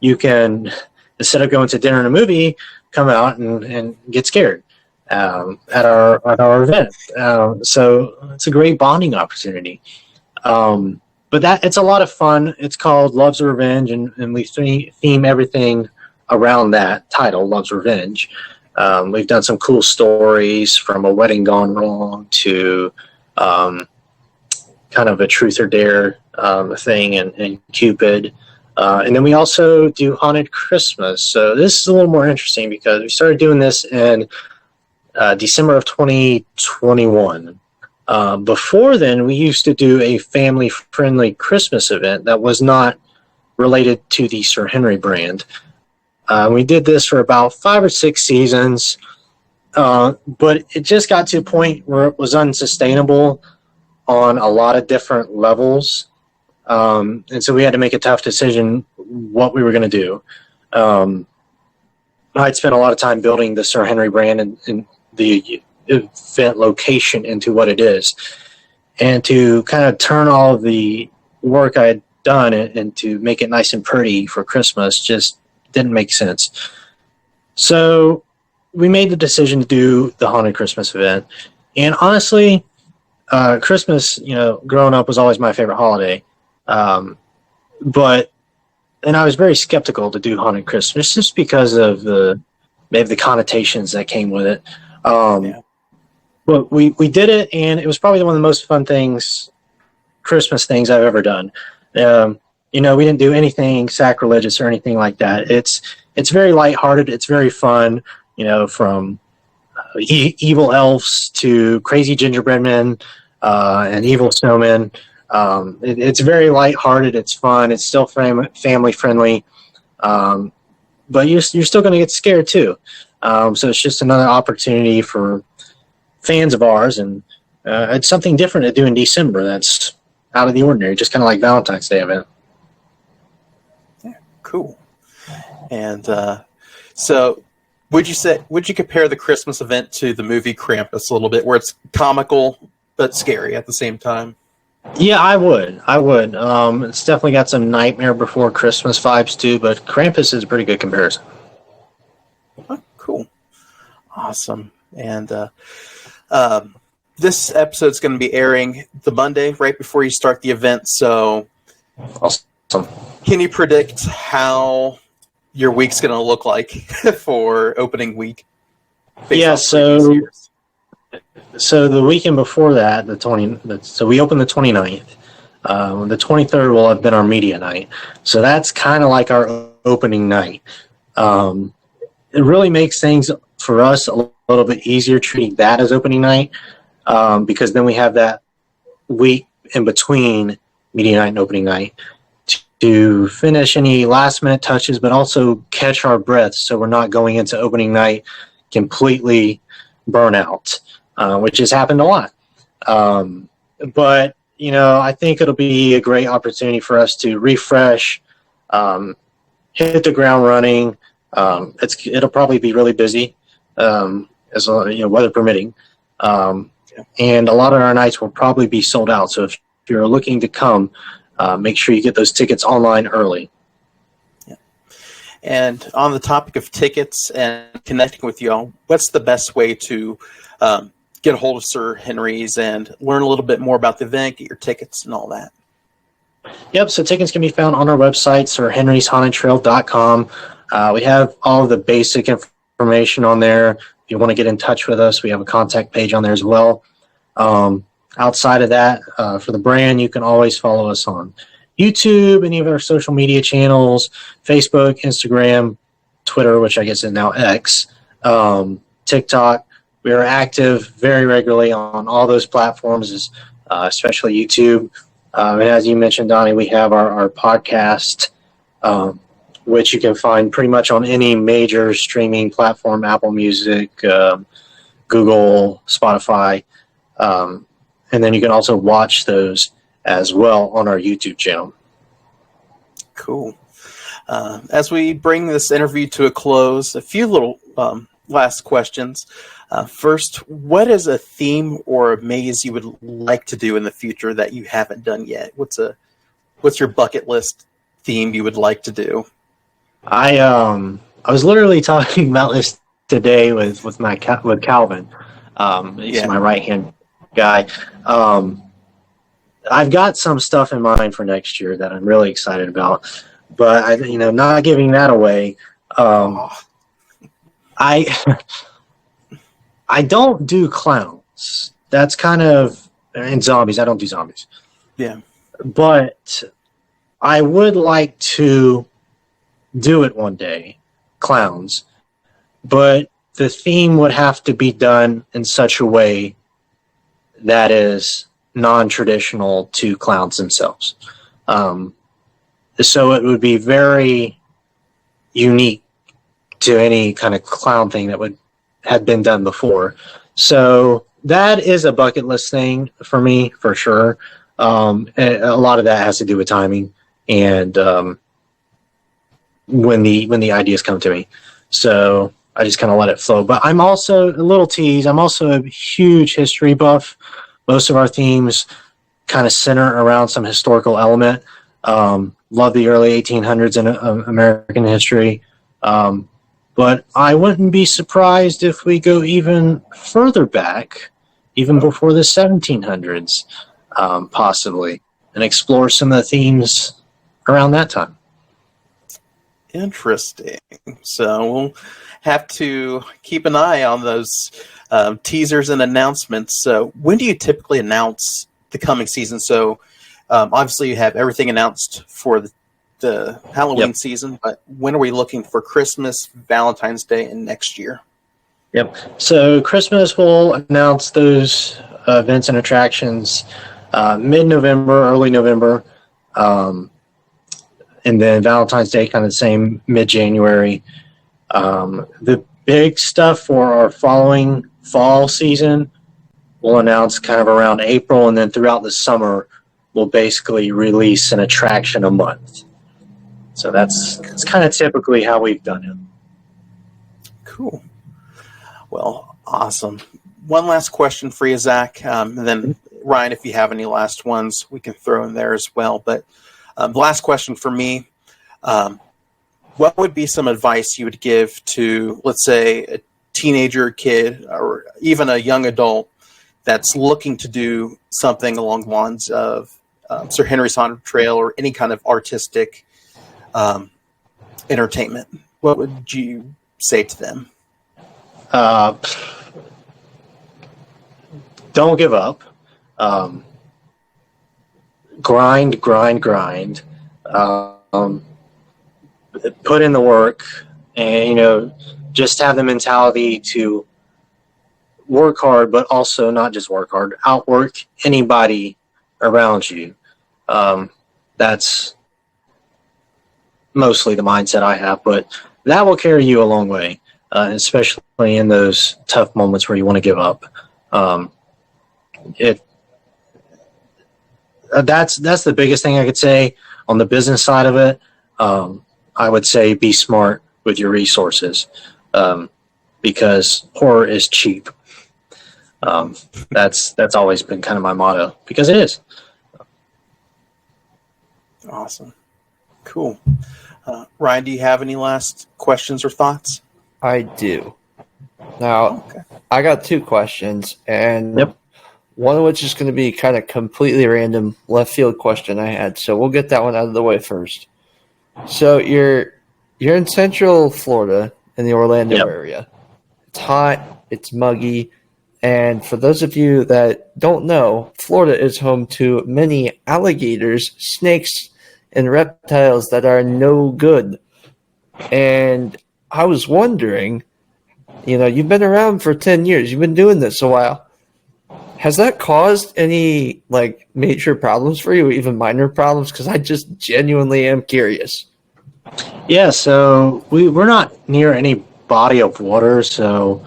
You can, instead of going to dinner and a movie, come out and get scared at our event. So it's a great bonding opportunity. But it's a lot of fun. It's called Love's Revenge, and we theme everything around that title, Love's Revenge. We've done some cool stories, from a wedding gone wrong to kind of a truth or dare thing, and Cupid. And then we also do haunted Christmas. So this is a little more interesting because we started doing this in December of 2021. Before then, we used to do a family-friendly Christmas event that was not related to the Sir Henry brand. We did this for about 5 or 6 seasons, but it just got to a point where it was unsustainable on a lot of different levels. And so we had to make a tough decision what we were going to do. I'd spent a lot of time building the Sir Henry brand and the event location into what it is. And to kind of turn all of the work I had done and to make it nice and pretty for Christmas just didn't make sense. So we made the decision to do the haunted Christmas event. And honestly, Christmas, growing up was always my favorite holiday. And I was very skeptical to do haunted Christmas just because of maybe the connotations that came with it. But we did it, and it was probably one of the most fun Christmas things I've ever done. we didn't do anything sacrilegious or anything like that. It's very lighthearted. It's very fun. From evil elves to crazy gingerbread men and evil snowmen. It's very lighthearted. It's fun. It's still family friendly, but you're still going to get scared too. So it's just another opportunity for fans of ours, and it's something different to do in December. That's out of the ordinary, just kind of like Valentine's Day event. Yeah, cool. And so, would you compare the Christmas event to the movie Krampus a little bit, where it's comical but scary at the same time? Yeah, I would. It's definitely got some Nightmare Before Christmas vibes too, but Krampus is a pretty good comparison. Oh, cool. Awesome. And this episode's going to be airing the Monday right before you start the event. So, awesome. Can you predict how your week's going to look like for opening week? Yeah, so the weekend before that, so we open the 29th. The 23rd will have been our media night. So that's kind of like our opening night. It really makes things for us a little bit easier treating that as opening night, because then we have that week in between media night and opening night to finish any last minute touches, but also catch our breath so we're not going into opening night completely burn out, which has happened a lot. But, I think it'll be a great opportunity for us to refresh, hit the ground running. It'll probably be really busy, as weather permitting. And a lot of our nights will probably be sold out. So if you're looking to come, make sure you get those tickets online early. Yeah. And on the topic of tickets and connecting with y'all, what's the best way to get a hold of Sir Henry's and learn a little bit more about the event, get your tickets and all that? Yep, so tickets can be found on our website, sirhenryshaunted.com. We have all of the basic information on there. If you want to get in touch with us, we have a contact page on there as well. Outside of that, for the brand, you can always follow us on YouTube, any of our social media channels, Facebook, Instagram, Twitter, which I guess is now X, TikTok. We are active very regularly on all those platforms, especially YouTube. And as you mentioned, Donnie, we have our podcast, which you can find pretty much on any major streaming platform, Apple Music, Google, Spotify. And then you can also watch those as well on our YouTube channel. Cool. As we bring this interview to a close, a few little last questions. First, what is a theme or a maze you would like to do in the future that you haven't done yet? What's your bucket list theme you would like to do? I was literally talking about this today with Calvin. He's my right hand guy. I've got some stuff in mind for next year that I'm really excited about, but not giving that away. I don't do clowns. That's kind of, and zombies. I don't do zombies. Yeah. But I would like to do it one day, clowns. But the theme would have to be done in such a way that is non-traditional to clowns themselves. So it would be very unique to any kind of clown thing that would have been done before. So that is a bucket list thing for me, for sure. And a lot of that has to do with timing and when the ideas come to me. So I just kind of let it flow. But I'm also a little tease. I'm also a huge history buff. Most of our themes kind of center around some historical element. Love the early 1800s in American history. But I wouldn't be surprised if we go even further back, even before the 1700s, possibly, and explore some of the themes around that time. Interesting. So we'll have to keep an eye on those teasers and announcements. So when do you typically announce the coming season? So obviously you have everything announced for the Halloween season, but when are we looking for Christmas, Valentine's Day, and next year? Yep. So Christmas will announce those events and attractions mid-November, early November, and then Valentine's Day kind of the same mid-January. The big stuff for our following fall season we'll announce kind of around April, and then throughout the summer we'll basically release an attraction a month. So that's kind of typically how we've done it. Cool. Well, awesome. One last question for you, Zach, and then Ryan, if you have any last ones, we can throw in there as well. But the last question for me, what would be some advice you would give to, let's say, a teenager, kid, or even a young adult that's looking to do something along the lines of Sir Henry's Haunted Trail or any kind of artistic entertainment? What would you say to them? Don't give up. Grind. Put in the work, and just have the mentality to work hard, but also not just work hard. Outwork anybody around you. That's mostly the mindset I have, but that will carry you a long way, especially in those tough moments where you want to give up. That's the biggest thing I could say. On the business side of it, I would say be smart with your resources, because horror is cheap. That's always been kind of my motto, because it is. Awesome. Cool. Ryan, do you have any last questions or thoughts? I do. Now, I got two questions, and one of which is going to be kind of completely random left field question I had. So we'll get that one out of the way first. So you're in Central Florida in the Orlando area. It's hot, it's muggy, and for those of you that don't know, Florida is home to many alligators, snakes, and reptiles that are no good. And I was wondering, you've been around for 10 years. You've been doing this a while. Has that caused any major problems for you, or even minor problems? Because I just genuinely am curious. Yeah, so we're not near any body of water, so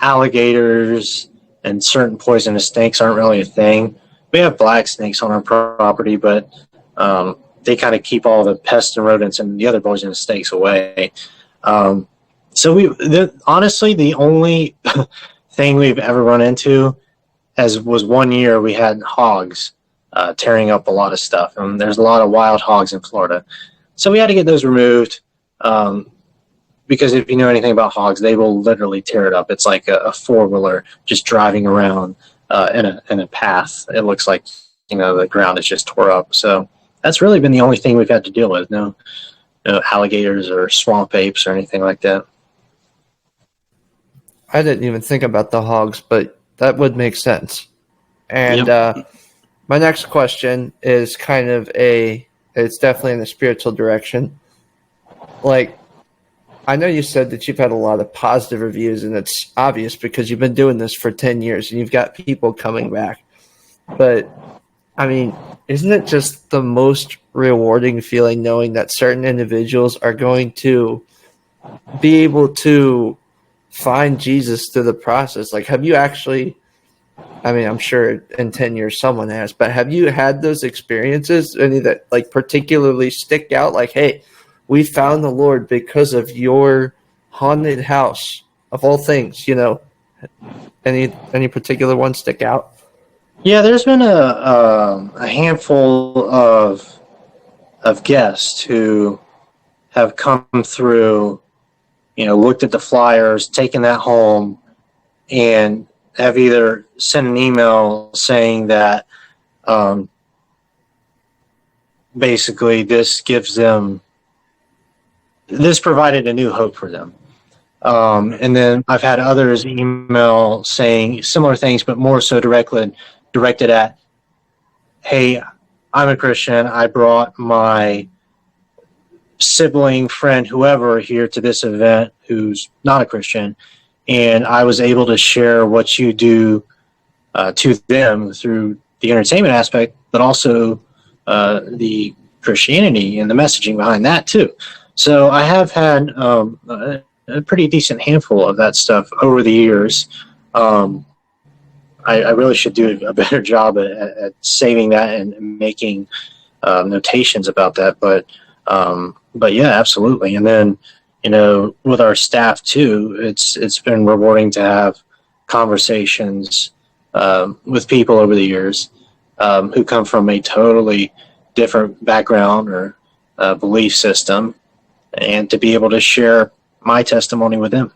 alligators and certain poisonous snakes aren't really a thing. We have black snakes on our property, but they kind of keep all the pests and rodents and the other poisonous snakes away. So honestly, the only thing we've ever run into was 1 year we had hogs tearing up a lot of stuff. And there's a lot of wild hogs in Florida. So we had to get those removed because if you know anything about hogs, they will literally tear it up. It's like a four-wheeler just driving around in a path. It looks like, the ground is just tore up. So that's really been the only thing we've had to deal with. No alligators or swamp apes or anything like that. I didn't even think about the hogs, but that would make sense. And my next question is kind of it's definitely in the spiritual direction. I know you said that you've had a lot of positive reviews, and it's obvious because you've been doing this for 10 years and you've got people coming back. But, isn't it just the most rewarding feeling knowing that certain individuals are going to be able to find Jesus through the process? Have you actually, I'm sure in 10 years someone has, but have you had those experiences, any that particularly stick out? Hey, we found the Lord because of your haunted house of all things, any particular one stick out? Yeah, there's been a handful of guests who have come through, looked at the flyers, taken that home, and have either sent an email saying that basically this provided a new hope for them. And then I've had others email saying similar things, but more so directed at, hey, I'm a Christian. I brought my sibling, friend, whoever here to this event who's not a Christian, and I was able to share what you do to them through the entertainment aspect, but also the Christianity and the messaging behind that too. So I have had a pretty decent handful of that stuff over the years. Um, I really should do a better job at saving that and making notations about that. But yeah, absolutely. And then, with our staff too, it's been rewarding to have conversations with people over the years who come from a totally different background or belief system, and to be able to share my testimony with them.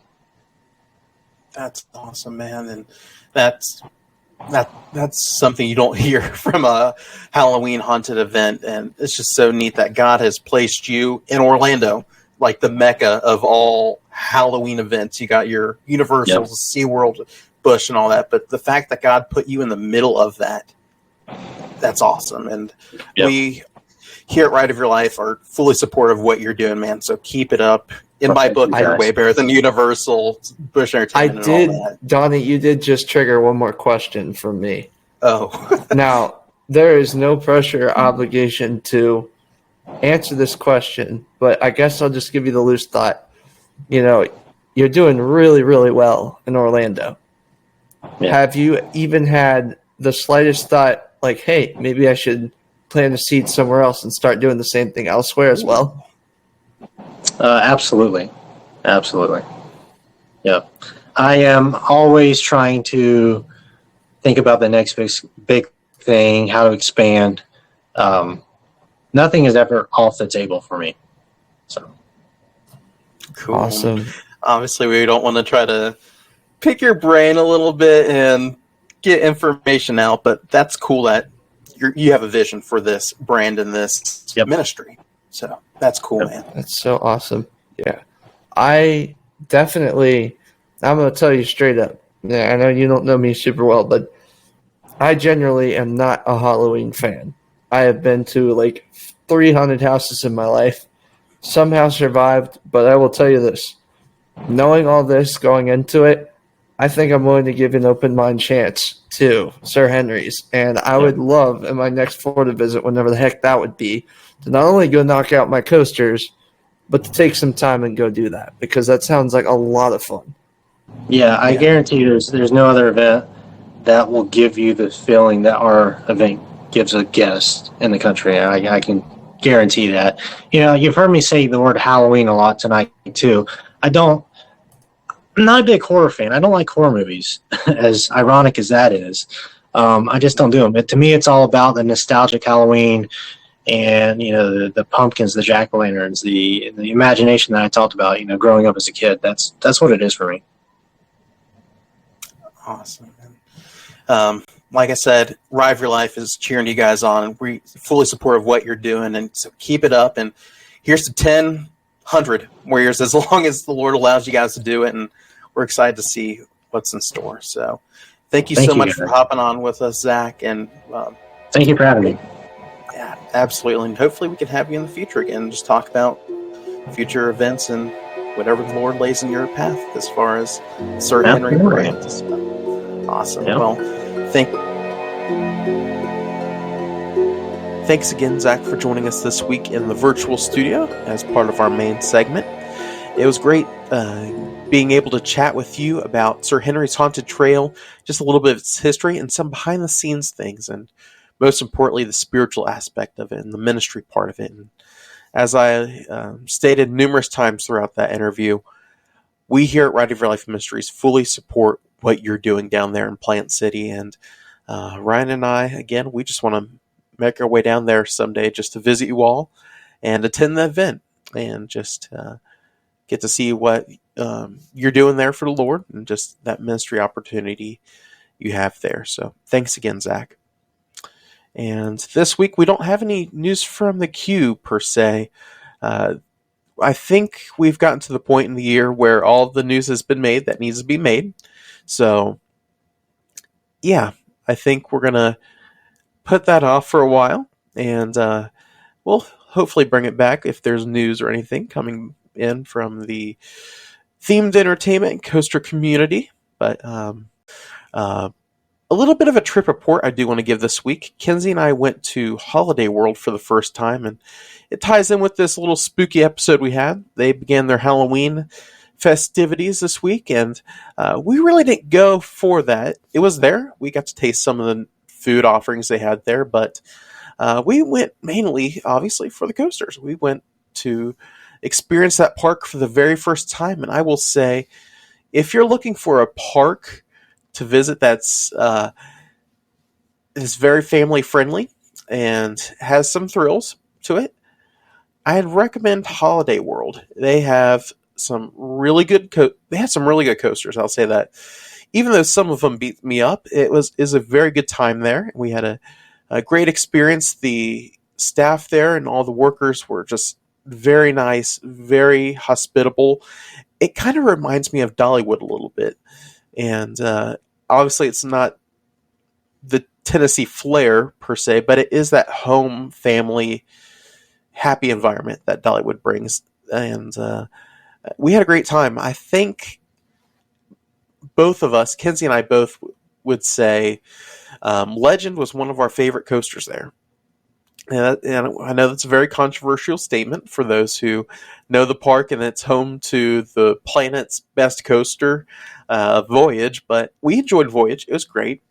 That's awesome, man, and that's something you don't hear from a Halloween haunted event, and it's just so neat that God has placed you in Orlando, like the mecca of all Halloween events. You got your Universal, Yep. SeaWorld, Busch, and all that, but the fact that God put you in the middle of that's awesome. And Yep. we here at Ride of Your Life are fully supportive of what you're doing, man. So keep it up. In my book, you, you're guys. way better than Universal, Busch I Entertainment, did, and all that. Donnie, you did just trigger one more question from me. Oh, Now, there is no pressure or obligation to answer this question, but I guess I'll just give you the loose thought. You're doing really, really well in Orlando. Yeah. Have you even had the slightest thought, like, hey, maybe I should plant a seed somewhere else and start doing the same thing elsewhere as well? Absolutely. Yeah. I am always trying to think about the next big thing, how to expand. Nothing is ever off the table for me. So cool. Awesome. Obviously, we don't want to try to pick your brain a little bit and get information out, but that's cool that you have a vision for this brand and this ministry. So that's cool, man. That's so awesome. Yeah. I'm going to tell you straight up. Yeah, I know you don't know me super well, but I generally am not a Halloween fan. I have been to like 300 houses in my life. Some have survived, but I will tell you this. Knowing all this going into it, I think I'm willing to give an open mind chance to Sir Henry's. And I would love in my next Florida visit, whenever the heck that would be, to not only go knock out my coasters, but to take some time and go do that, because that sounds like a lot of fun. yeah, I guarantee you there's no other event that will give you the feeling that our event gives a guest in the country. I can guarantee that. You've heard me say the word Halloween a lot tonight too. I'm not a big horror fan. I don't like horror movies, as ironic as that is. I just don't do them. But to me, it's all about the nostalgic Halloween and, the pumpkins, the jack-o'-lanterns, the imagination that I talked about, growing up as a kid. That's what it is for me. Awesome, man. Like I said, Ride of Your Life is cheering you guys on. We fully support of what you're doing, and so keep it up. And here's to 100 more years, as long as the Lord allows you guys to do it. And we're excited to see what's in store. So thank you so much for hopping on with us, Zach. And thank you for having me. Yeah, absolutely. And hopefully we can have you in the future again and just talk about future events and whatever the Lord lays in your path as far as Sir Henry brand. So, awesome. Yeah. Well, thanks again, Zach, for joining us this week in the virtual studio as part of our main segment. It was great being able to chat with you about Sir Henry's Haunted Trail, just a little bit of its history and some behind-the-scenes things, and most importantly, the spiritual aspect of it and the ministry part of it. And as I stated numerous times throughout that interview, we here at Ride of Your Life Ministries fully support what you're doing down there in Plant City. And Ryan and I, again, we just want to make our way down there someday just to visit you all and attend the event and just get to see what you're doing there for the Lord and just that ministry opportunity you have there. So thanks again, Zach. And this week we don't have any news from the queue per se. I think we've gotten to the point in the year where all the news has been made that needs to be made. So, yeah, I think we're going to put that off for a while. And we'll hopefully bring it back if there's news or anything coming in from the themed entertainment coaster community. But uh, a little bit of a trip report I do want to give this week. Kenzie and I went to Holiday World for the first time, and it ties in with this little spooky episode we had. They began their Halloween festivities this week, and we really didn't go for that. It was there. We got to taste some of the food offerings they had there, but we went mainly, obviously, for the coasters. We went to experience that park for the very first time, and I will say, if you're looking for a park to visit that's is very family friendly and has some thrills to it, I'd recommend Holiday World. They have some really good they had some really good coasters. I'll say that. Even though some of them beat me up, is a very good time there. We had a great experience. The staff there and all the workers were just very nice, very hospitable. It kind of reminds me of Dollywood a little bit, and obviously it's not the Tennessee flair per se, but it is that home family happy environment that Dollywood brings, and we had a great time. I think both of us, Kenzie and I both would say Legend was one of our favorite coasters there. And I know that's a very controversial statement for those who know the park, and it's home to the planet's best coaster, Voyage, but we enjoyed Voyage. It was great.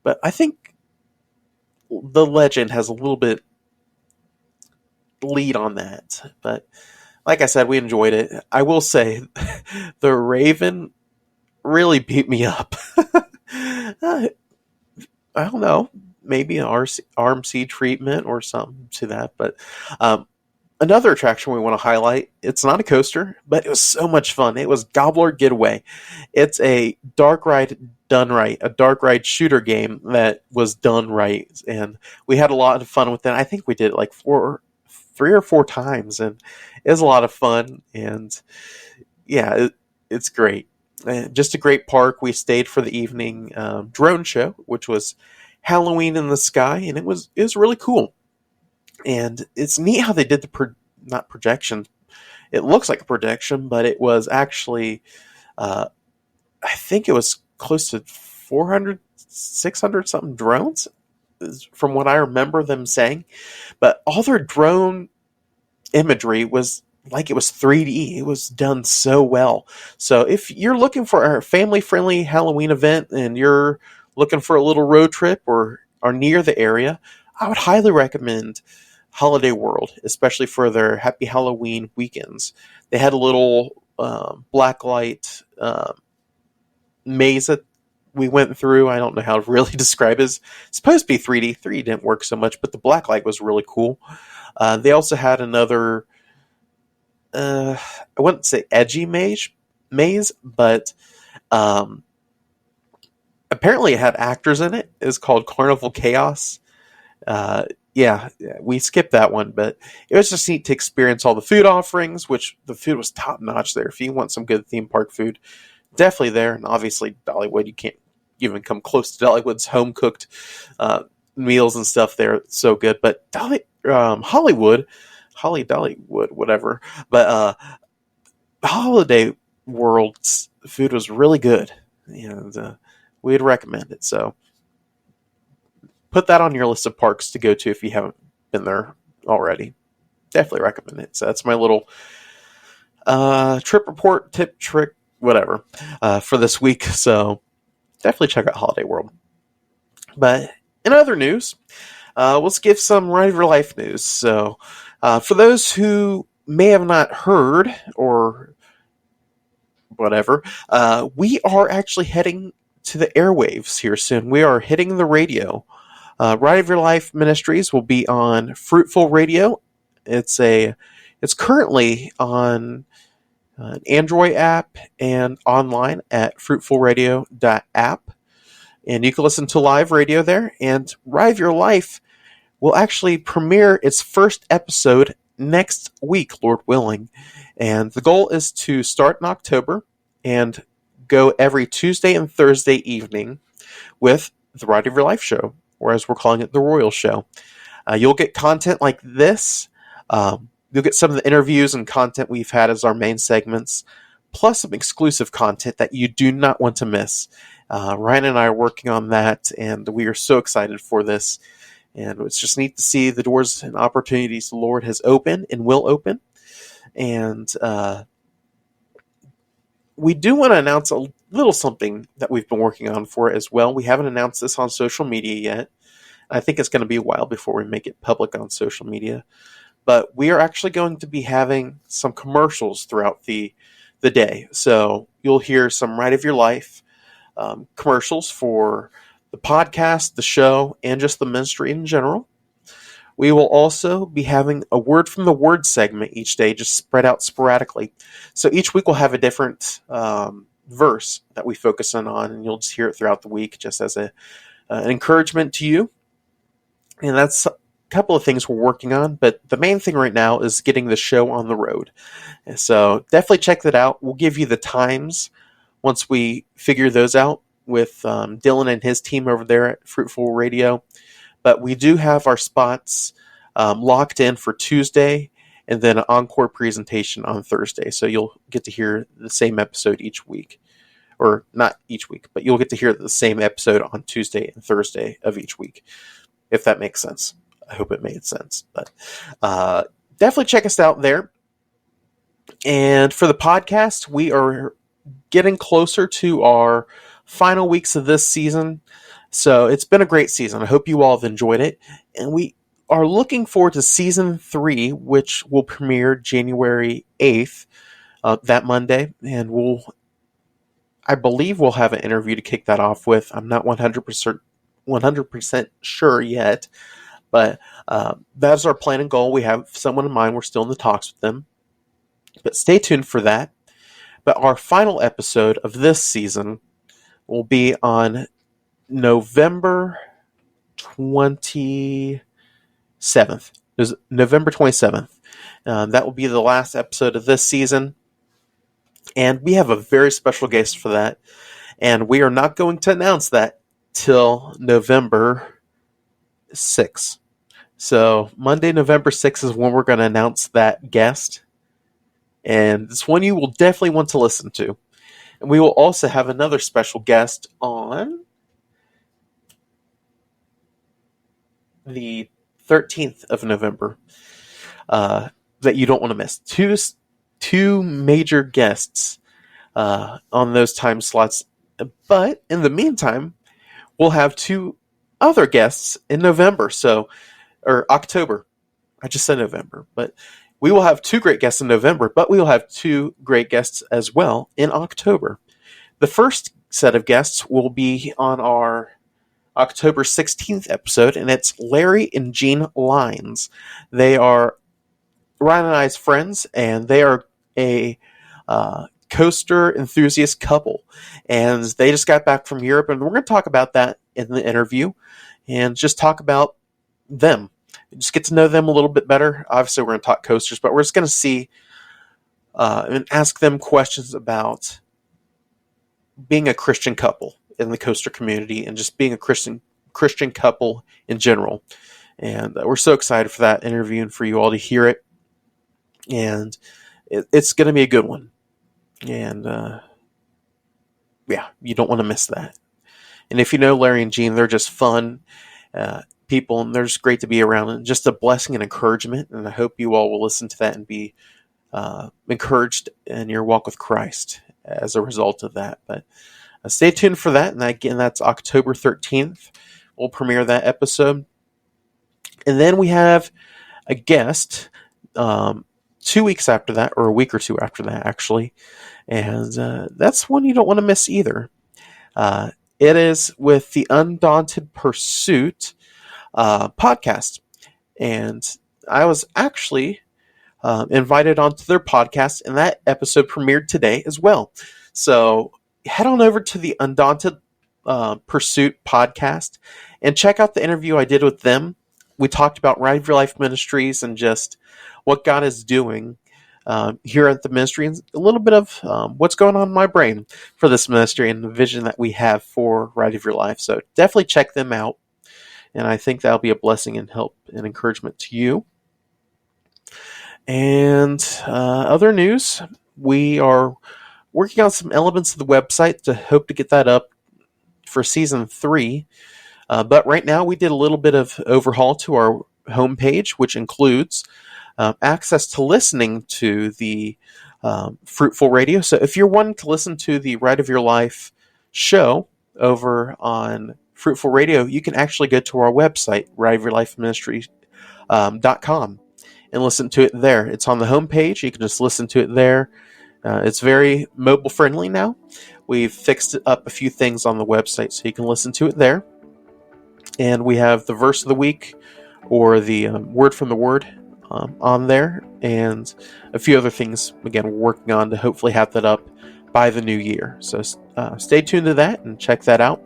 But I think the Legend has a little bit lead on that. But like I said, we enjoyed it. I will say the Raven really beat me up. I don't know, maybe an RMC treatment or something to that. But another attraction we want to highlight, it's not a coaster, but it was so much fun. It was Gobbler Getaway. It's a dark ride done right, a dark ride shooter game that was done right. And we had a lot of fun with it. I think we did it like 3 or 4 times, and it was a lot of fun. And yeah, it's great. Just a great park. We stayed for the evening drone show, which was Halloween in the sky, and it was really cool. And it's neat how they did the not projection. It looks like a projection, but it was actually, I think it was close to 400, 600 something drones, from what I remember them saying. But all their drone imagery was like it was 3D. It was done so well. So if you're looking for a family-friendly Halloween event and you're looking for a little road trip or are near the area, I would highly recommend Holiday World, especially for their Happy Halloween weekends. They had a little blacklight maze that we went through. I don't know how to really describe it. It's supposed to be 3D. 3D didn't work so much, but the blacklight was really cool. They also had another, I wouldn't say edgy maze, but apparently it had actors in it. It's called Carnival Chaos. Yeah, we skipped that one, but it was just neat to experience all the food offerings, which the food was top notch there. If you want some good theme park food, definitely there. And obviously Dollywood, you can't even come close to Dollywood's home cooked meals and stuff there. It's so good. But Dollywood, whatever. But Holiday World's food was really good, and we'd recommend it. So put that on your list of parks to go to if you haven't been there already. Definitely recommend it. So that's my little trip report, tip, trick, whatever, for this week. So definitely check out Holiday World. But in other news, let's give some Ride of Your Life news. So for those who may have not heard or whatever, we are actually heading to the airwaves here soon. We are hitting the radio. Ride of Your Life Ministries will be on Fruitful Radio. It's currently on an Android app and online at fruitfulradio.app. And you can listen to live radio there. And Ride of Your Life will actually premiere its first episode next week, Lord willing. And the goal is to start in October and go every Tuesday and Thursday evening with the Ride of Your Life show, or as we're calling it, the ROYL show. You'll get content like this You'll get some of the interviews and content we've had as our main segments, plus some exclusive content that you do not want to miss. Ryan and I are working on that, and we are so excited for this. And it's just neat to see the doors and opportunities the Lord has opened and will open. And we do want to announce a little something that we've been working on for it as well. We haven't announced this on social media yet. I think it's going to be a while before we make it public on social media. But we are actually going to be having some commercials throughout the day. So you'll hear some Right of Your Life commercials for the podcast, the show, and just the ministry in general. We will also be having a Word from the Word segment each day, just spread out sporadically. So each week we'll have a different verse that we focus on, and you'll just hear it throughout the week just as an encouragement to you. And that's a couple of things we're working on, but the main thing right now is getting the show on the road. And so definitely check that out. We'll give you the times once we figure those out with Dylan and his team over there at Fruitful Radio. But we do have our spots locked in for Tuesday and then an encore presentation on Thursday. So you'll get to hear the same episode each week. Or not each week, but you'll get to hear the same episode on Tuesday and Thursday of each week, if that makes sense. I hope it made sense. But definitely check us out there. And for the podcast, we are getting closer to our final weeks of this season. So it's been a great season. I hope you all have enjoyed it. And we are looking forward to season 3, which will premiere January 8th, that Monday. And I believe we'll have an interview to kick that off with. I'm not 100% sure yet. But that's our plan and goal. We have someone in mind. We're still in the talks with them. But stay tuned for that. But our final episode of this season will be on November 27th. November 27th. That will be the last episode of this season. And we have a very special guest for that. And we are not going to announce that till November 6th. So Monday, November 6th is when we're going to announce that guest. And it's one you will definitely want to listen to. And we will also have another special guest on the 13th of November that you don't want to miss. Two major guests on those time slots. But in the meantime, we'll have 2 other guests in November. Or October. I just said November. But we will have 2 great guests in November, but we will have 2 great guests as well in October. The first set of guests will be on our October 16th episode, and it's Larry and Jean Lines. They are Ryan and I's friends, and they are a coaster enthusiast couple. And they just got back from Europe, and we're going to talk about that in the interview and just talk about them. Just get to know them a little bit better. Obviously, we're going to talk coasters, but we're just going to see and ask them questions about being a Christian couple in the coaster community and just being a Christian couple in general. And we're so excited for that interview and for you all to hear it. And it's going to be a good one. And yeah, you don't want to miss that. And if you know Larry and Jean, they're just fun people, and they're just great to be around, and just a blessing and encouragement. And I hope you all will listen to that and be encouraged in your walk with Christ as a result of that. But stay tuned for that. And again, that's October 13th. We'll premiere that episode. And then we have a guest 2 weeks after that, or a week or 2 after that, actually. And that's one you don't want to miss either. It is with the Undaunted Pursuit podcast. And I was actually invited onto their podcast, and that episode premiered today as well. So head on over to the Undaunted Pursuit podcast and check out the interview I did with them. We talked about Right of Your Life Ministries and just what God is doing here at the ministry, and a little bit of what's going on in my brain for this ministry and the vision that we have for Right of Your Life. So definitely check them out, and I think that'll be a blessing and help and encouragement to you. And other news, we are working on some elements of the website to hope to get that up for season 3. But right now, we did a little bit of overhaul to our homepage, which includes access to listening to the Fruitful Radio. So if you're wanting to listen to the Ride of Your Life show over on Fruitful Radio, you can actually go to our website, rideofyourlifeministry.com, and listen to it there. It's on the homepage. You can just listen to it there. It's very mobile friendly now. We've fixed up a few things on the website so you can listen to it there. And we have the verse of the week or the word from the word on there, and a few other things, again, we're working on to hopefully have that up by the new year. So stay tuned to that and check that out.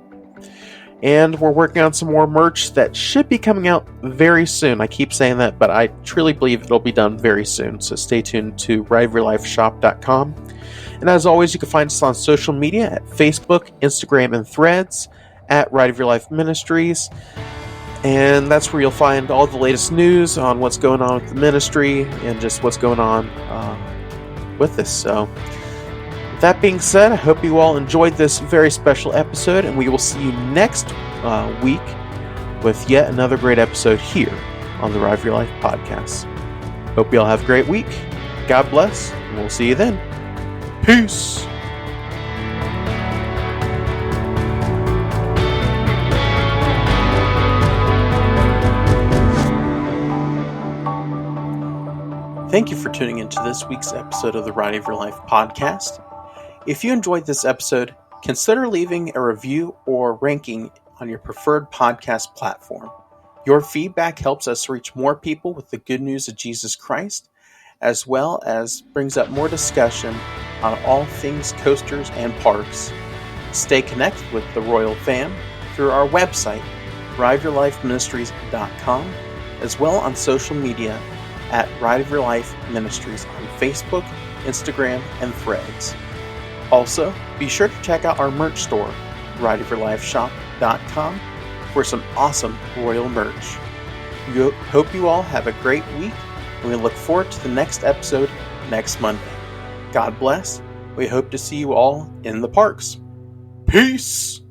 And we're working on some more merch that should be coming out very soon. I keep saying that, but I truly believe it'll be done very soon. So stay tuned to rideofyourlifeshop.com. And as always, you can find us on social media at Facebook, Instagram, and Threads at Ride of Your Life Ministries. And that's where you'll find all the latest news on what's going on with the ministry and just what's going on with this. So, with that being said, I hope you all enjoyed this very special episode, and we will see you next week with yet another great episode here on the Ride of Your Life podcast. Hope you all have a great week. God bless, and we'll see you then. Peace. Thank you for tuning into this week's episode of the Ride of Your Life podcast. If you enjoyed this episode, consider leaving a review or ranking on your preferred podcast platform. Your feedback helps us reach more people with the good news of Jesus Christ, as well as brings up more discussion on all things coasters and parks. Stay connected with the ROYL fam through our website, rideofyourlifeministries.com, as well on social media at Ride of Your Life Ministries on Facebook, Instagram, and Threads. Also, be sure to check out our merch store, rideofyourlifeshop.com, for some awesome ROYL merch. We hope you all have a great week, and we look forward to the next episode next Monday. God bless. We hope to see you all in the parks. Peace!